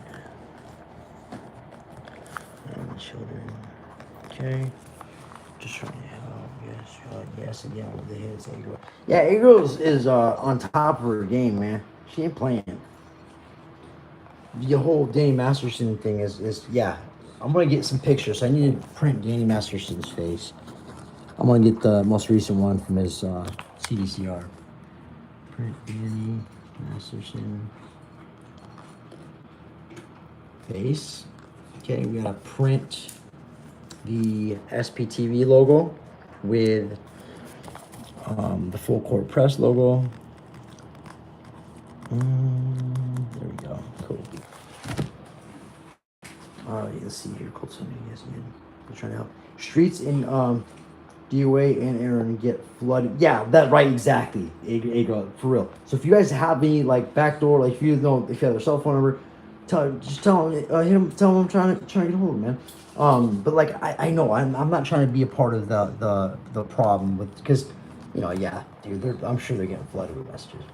Yes, again with the hits. Agro. Yeah, Agro is on top of her game, man. She ain't playing. The whole Danny Masterson thing is yeah. I'm gonna get some pictures. I need to print Danny Masterson's face. I'm gonna get the most recent one from his CDCR. Print Danny Masterson face. Okay, we gotta print the SPTV logo with the Full Court Press logo. There we go. Cool. All right, let's see here. Cool. Something you guys did. I'm trying to help. Streets in DOA and Aaron get flooded. Yeah, that right, exactly. For real. So if you guys have any like backdoor, like if you have their cell phone number, just tell them, tell them I'm trying to get a hold of them, man. But like I know I'm not trying to be a part of the problem with, because yeah, dude, I'm sure they're getting flooded with messages.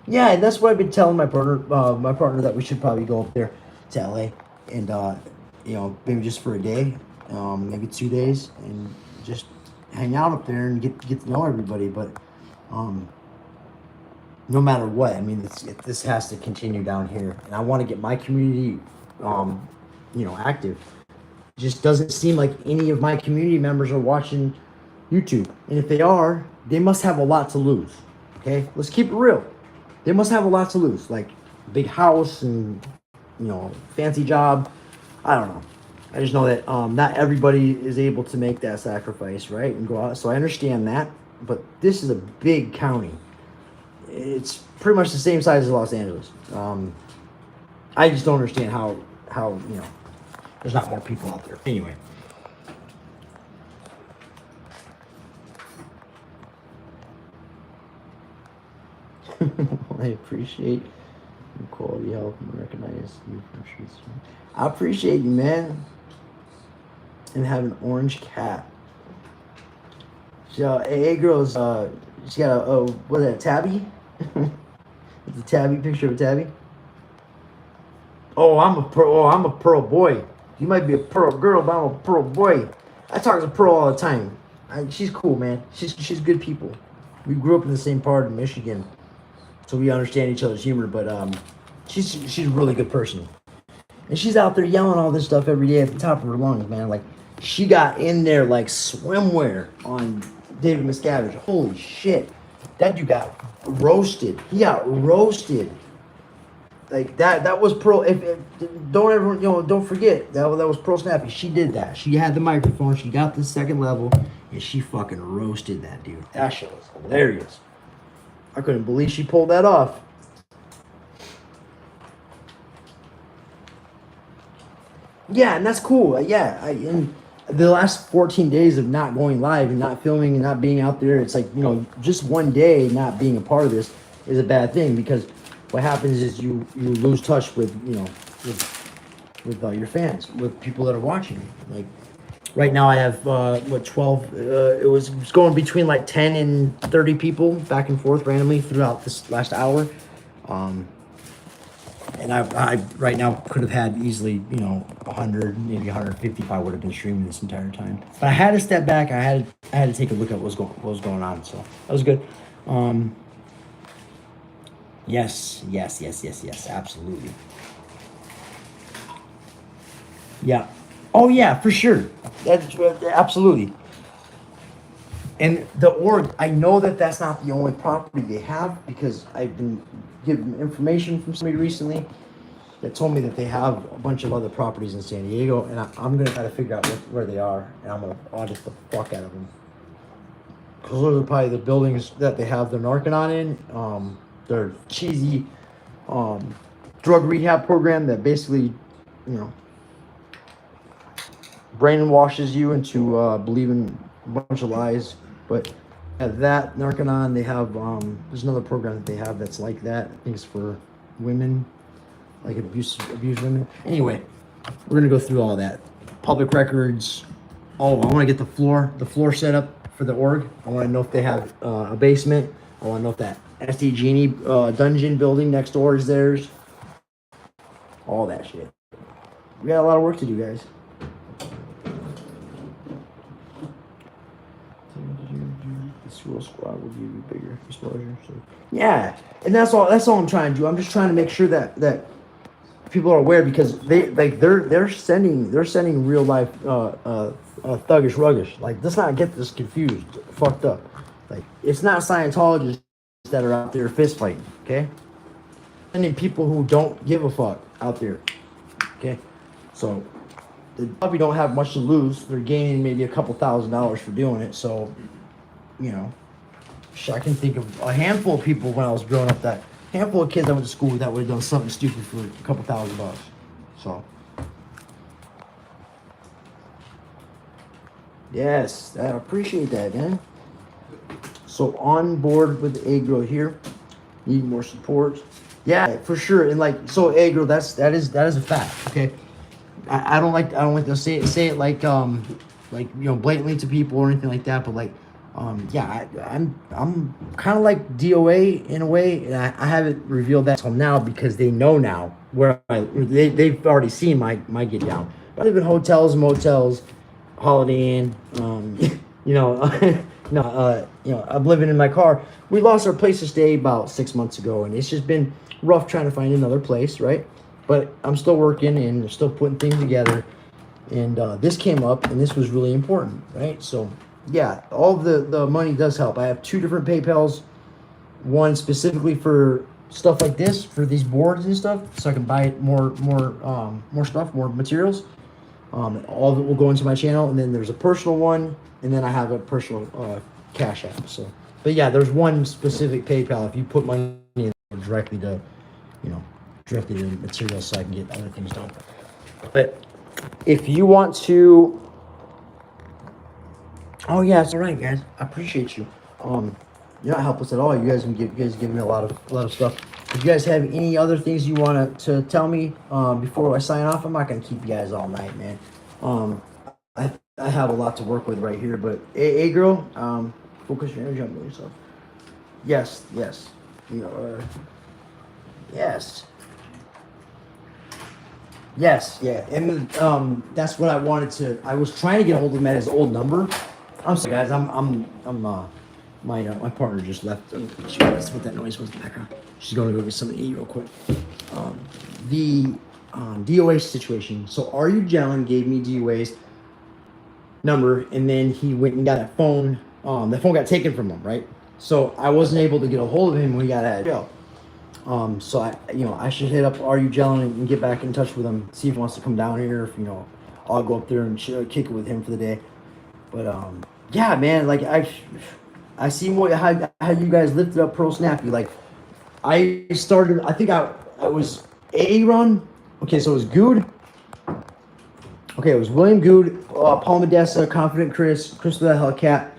Yeah, and that's what I've been telling my partner that we should probably go up there to LA and maybe just for a day, maybe 2 days, and just hang out up there and get to know everybody. But no matter what, I mean, this has to continue down here, and I want to get my community, active. It just doesn't seem like any of my community members are watching YouTube, and if they are, they must have a lot to lose. Okay, let's keep it real. They must have a lot to lose, like big house and fancy job. I don't know. I just know that not everybody is able to make that sacrifice, right, and go out. So I understand that, but this is a big county. It's pretty much the same size as Los Angeles. I just don't understand how there's not more people out there. Anyway. I appreciate your quality help and recognize you from streets. I appreciate you, man. And have an orange cat. So, hey, girls, she got what is that, tabby? It's a tabby, picture of a tabby. Oh, I'm a pearl boy. You might be a pearl girl, but I'm a pearl boy. I talk to Pearl all the time. She's cool, man. She's good people. We grew up in the same part of Michigan, so we understand each other's humor. But she's a really good person, and she's out there yelling all this stuff every day at the top of her lungs, man. Like, she got in there like swimwear on David Miscavage. Holy shit, that dude got roasted. He got roasted. Like that was Pearl. Don't forget that was Pearl Snappy. She did that. She had the microphone. She got the second level, and she fucking roasted that dude. That shit was hilarious. I couldn't believe she pulled that off. Yeah, and that's cool. And the last 14 days of not going live and not filming and not being out there, it's like, just one day not being a part of this is a bad thing, because what happens is you lose touch with your fans, with people that are watching. Like right now I have 12, it was going between like 10 and 30 people back and forth randomly throughout this last hour. And I right now could have had easily 100, maybe 150 if I would have been streaming this entire time. But I had to step back. I had to take a look at what was going on. So that was good. Yes, absolutely. Yeah. Oh yeah, for sure. That's absolutely. And the org, I know that that's not the only property they have, because I've been given information from somebody recently that told me that they have a bunch of other properties in San Diego, and I'm gonna try to figure out where they are, and I'm gonna audit the fuck out of them. Because those are probably the buildings that they have their Narconon in. Their cheesy drug rehab program that basically, brainwashes you into believing a bunch of lies. But at that Narconon, they have there's another program that they have that's like that. I think it's for women, like abused women. Anyway, we're gonna go through all that. Public records. Oh, I want to get the floor set up for the org. I want to know if they have a basement. I want to know if that SD Genie dungeon building next door is theirs. All that shit. We got a lot of work to do, guys. The Squirrel Squad will give you bigger exposure. So yeah, and that's all I'm trying to do. I'm just trying to make sure that people are aware, because they're sending real life thuggish ruggish. Like, let's not get this confused, fucked up. Like, it's not Scientologists that are out there fist fighting, okay? Sending people who don't give a fuck out there, okay? So they probably don't have much to lose. They're gaining maybe a couple $1,000s for doing it. So, you know, I can think of a handful of people when I was growing up, that handful of kids I went to school with that would have done something stupid for a couple $1,000. So, yes, I appreciate that, man. So on board with Agro here. Need more support. Yeah, for sure. And like, so Agro, that is a fact. Okay. I don't like to say it like blatantly to people or anything like that, but like, yeah, I'm kind of like DOA in a way, and I haven't revealed that till now because they know now where they've already seen my get down. I live in hotels, motels, Holiday Inn, I'm living in my car. We lost our place to stay about 6 months ago, and it's just been rough trying to find another place, right? But I'm still working and still putting things together, and this came up, and this was really important, right? So yeah, all the money does help. I have 2 different PayPals, one specifically for stuff like this, for these boards and stuff, so I can buy more stuff, more materials. All of it will go into my channel, and then there's a personal one, and then I have a personal Cash App. So, but yeah, there's one specific PayPal. If you put money in directly to materials, so I can get other things done. But if you want to, oh yeah, it's all right, guys. I appreciate you. You're not helpless at all. You guys give me a lot of stuff. If you guys have any other things you want to tell me before I sign off, I'm not gonna keep you guys all night, man. I have a lot to work with right here, but hey girl, focus your energy on yourself. Yes, yes, yes, yeah, and that's what I wanted to. I was trying to get a hold of him at his old number. I'm sorry, guys. My partner just left. That's what that noise was in the background. She's going to go get something to eat real quick. The DOA situation. So R.U. Jalen gave me DOA's number, and then he went and got a phone. The phone got taken from him, right? So I wasn't able to get a hold of him when he got out of jail. So I should hit up R.U. Jalen and get back in touch with him, see if he wants to come down here. If I'll go up there and kick it with him for the day. But yeah, man, like I see how you guys lifted up Pearl Snappy. Like, I started, I think I was A-Run. Okay, so it was Good. Okay, it was William Good, Paul Medessa, Confident Chris with that Hellcat.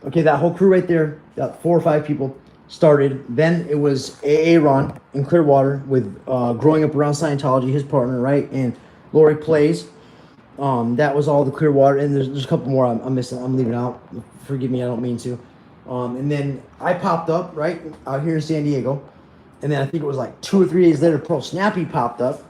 Okay, that whole crew right there, that 4 or 5 people started. Then it was A-Ron in Clearwater with growing up around Scientology, his partner, right? And Lori Plays. That was all the Clearwater, and there's a couple more I'm missing. I'm leaving out. Forgive me, I don't mean to. And then I popped up right out here in San Diego, and then I think it was like 2 or 3 days later, Pearl Snappy popped up,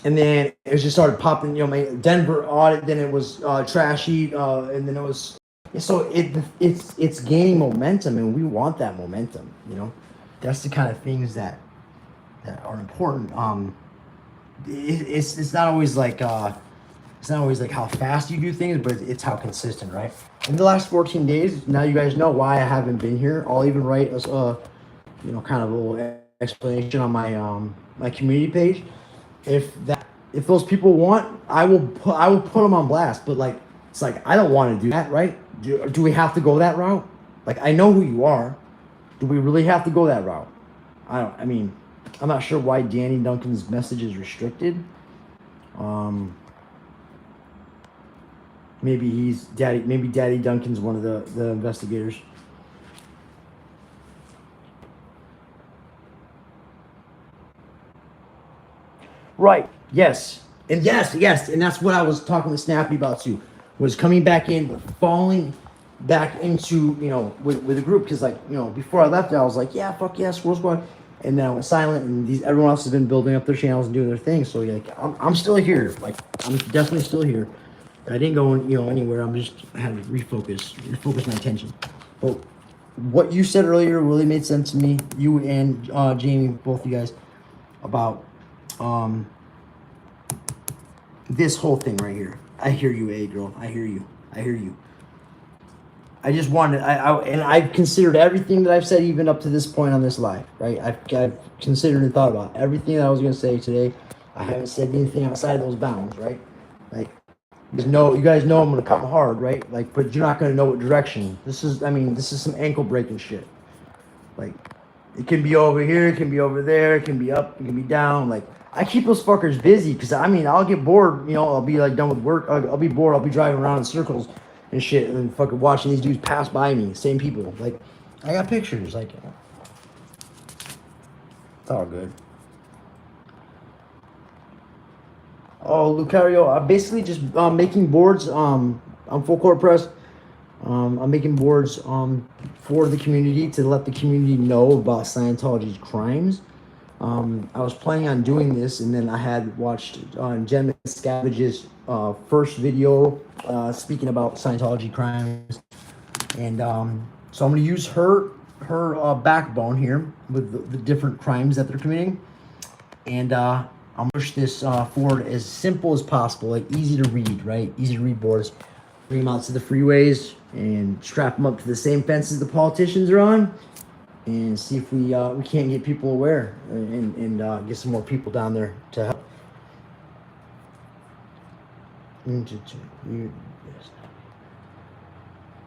and then it just started popping. My Denver audit. Then it was Trashy, and then it was. So it's gaining momentum, and we want that momentum. That's the kind of things that are important. It's not always like. It's not always like how fast you do things, but it's how consistent, right? In the last 14 days, now you guys know why I haven't been here. I'll even write a kind of a little explanation on my my community page. If those people want, I will put them on blast. But like, it's like I don't want to do that, right? Do we have to go that route? Like, I know who you are. Do we really have to go that route? I'm not sure why Danny Duncan's message is restricted. Maybe Daddy Duncan's one of the investigators. Right. Yes. And yes. And that's what I was talking to Snappy about too, was coming back in, falling back into, with the group. Cause before I left, I was like, yeah, fuck yeah, Squirrel Squad. And then I went silent, and everyone else has been building up their channels and doing their thing. So I'm still here. Like, I'm definitely still here. I didn't go anywhere. I had to refocus my attention. But what you said earlier really made sense to me. You and Jamie, both you guys, about this whole thing right here. I hear you, A girl. I hear you. I hear you. I just wanted, and I've considered everything that I've said even up to this point on this live, right? I've considered and thought about everything that I was going to say today. I haven't said anything outside of those bounds, right? Like, you guys know I'm going to come hard, right? Like, but you're not going to know what direction. This is some ankle breaking shit. Like, it can be over here, it can be over there, it can be up, it can be down. Like, I keep those fuckers busy because, I'll get bored, I'll be like done with work. I'll be bored, I'll be driving around in circles and shit and fucking watching these dudes pass by me, same people. Like, I got pictures, like, it's all good. Oh, Lucario, I'm basically just making boards. I'm full court press. I'm making boards for the community to let the community know about Scientology's crimes. I was planning on doing this, and then I had watched Jenna Miscavage's first video speaking about Scientology crimes, and so I'm going to use her backbone here with the different crimes that they're committing, and I'll push this forward as simple as possible, like easy to read, right? Easy to read boards. Bring them out to the freeways and strap them up to the same fences the politicians are on, and see if we can't get people aware and get some more people down there to help.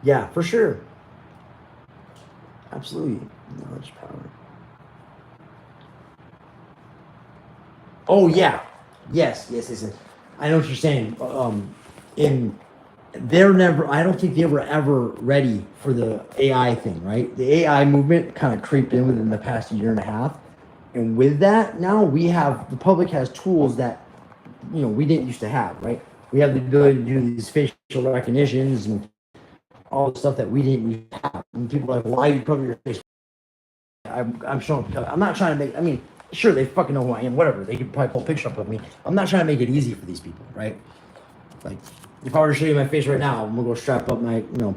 Yeah, for sure. Absolutely. Knowledge power. Oh yeah, yes. I know what you're saying. I don't think they were ever ready for the AI thing, right? The AI movement kind of creeped in within the past year and a half, and with that, now the public has tools that we didn't used to have, right? We have the ability to do these facial recognitions and all the stuff that we didn't used to have. And people are like, why you cover your face? I'm showing. I'm not trying to make. Sure, they fucking know who I am, whatever. They could probably pull a picture up of me. I'm not trying to make it easy for these people, right? Like, if I were to show you my face right now, I'm gonna go strap up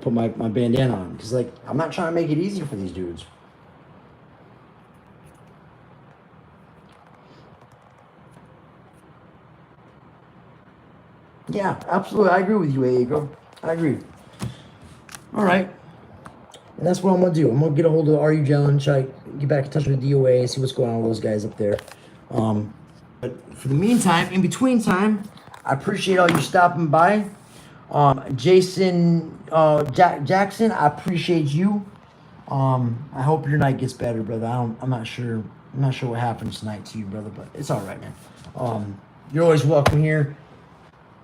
put my bandana on. Because, like, I'm not trying to make it easy for these dudes. Yeah, absolutely. I agree with you, Ago. I agree. All right. And that's what I'm going to do. I'm going to get a hold of RU Jelen, try to get back in touch with the DOA, see what's going on with those guys up there. But for the meantime, in between time, I appreciate all you stopping by. Jason Jackson, I appreciate you. I hope your night gets better, brother. I'm not sure what happens tonight to you, brother, but it's all right, man. You're always welcome here.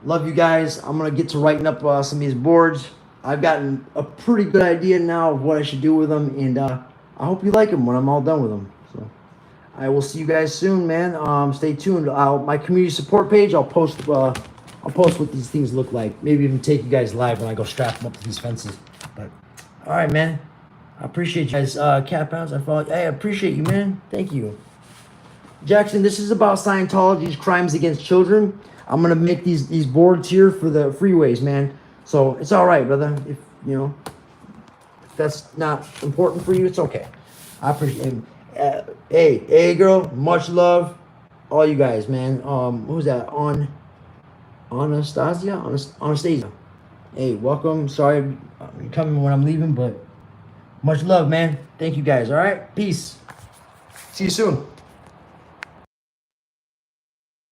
Love you guys. I'm going to get to writing up some of these boards. I've gotten a pretty good idea now of what I should do with them, and I hope you like them when I'm all done with them. So I will see you guys soon, man. Stay tuned. My community support page, I'll post what these things look like. Maybe even take you guys live when I go strap them up to these fences. But all right, man. I appreciate you guys. Cat Pounds, I appreciate you, man. Thank you. Jackson, this is about Scientology's crimes against children. I'm gonna make these boards here for the freeways, man. So it's all right, brother. If that's not important for you, it's okay. I appreciate it. Hey, girl, much love, all you guys, man. What was that? Anastasia. Hey, welcome. Sorry I'm coming when I'm leaving, but much love, man. Thank you guys. All right, peace. See you soon.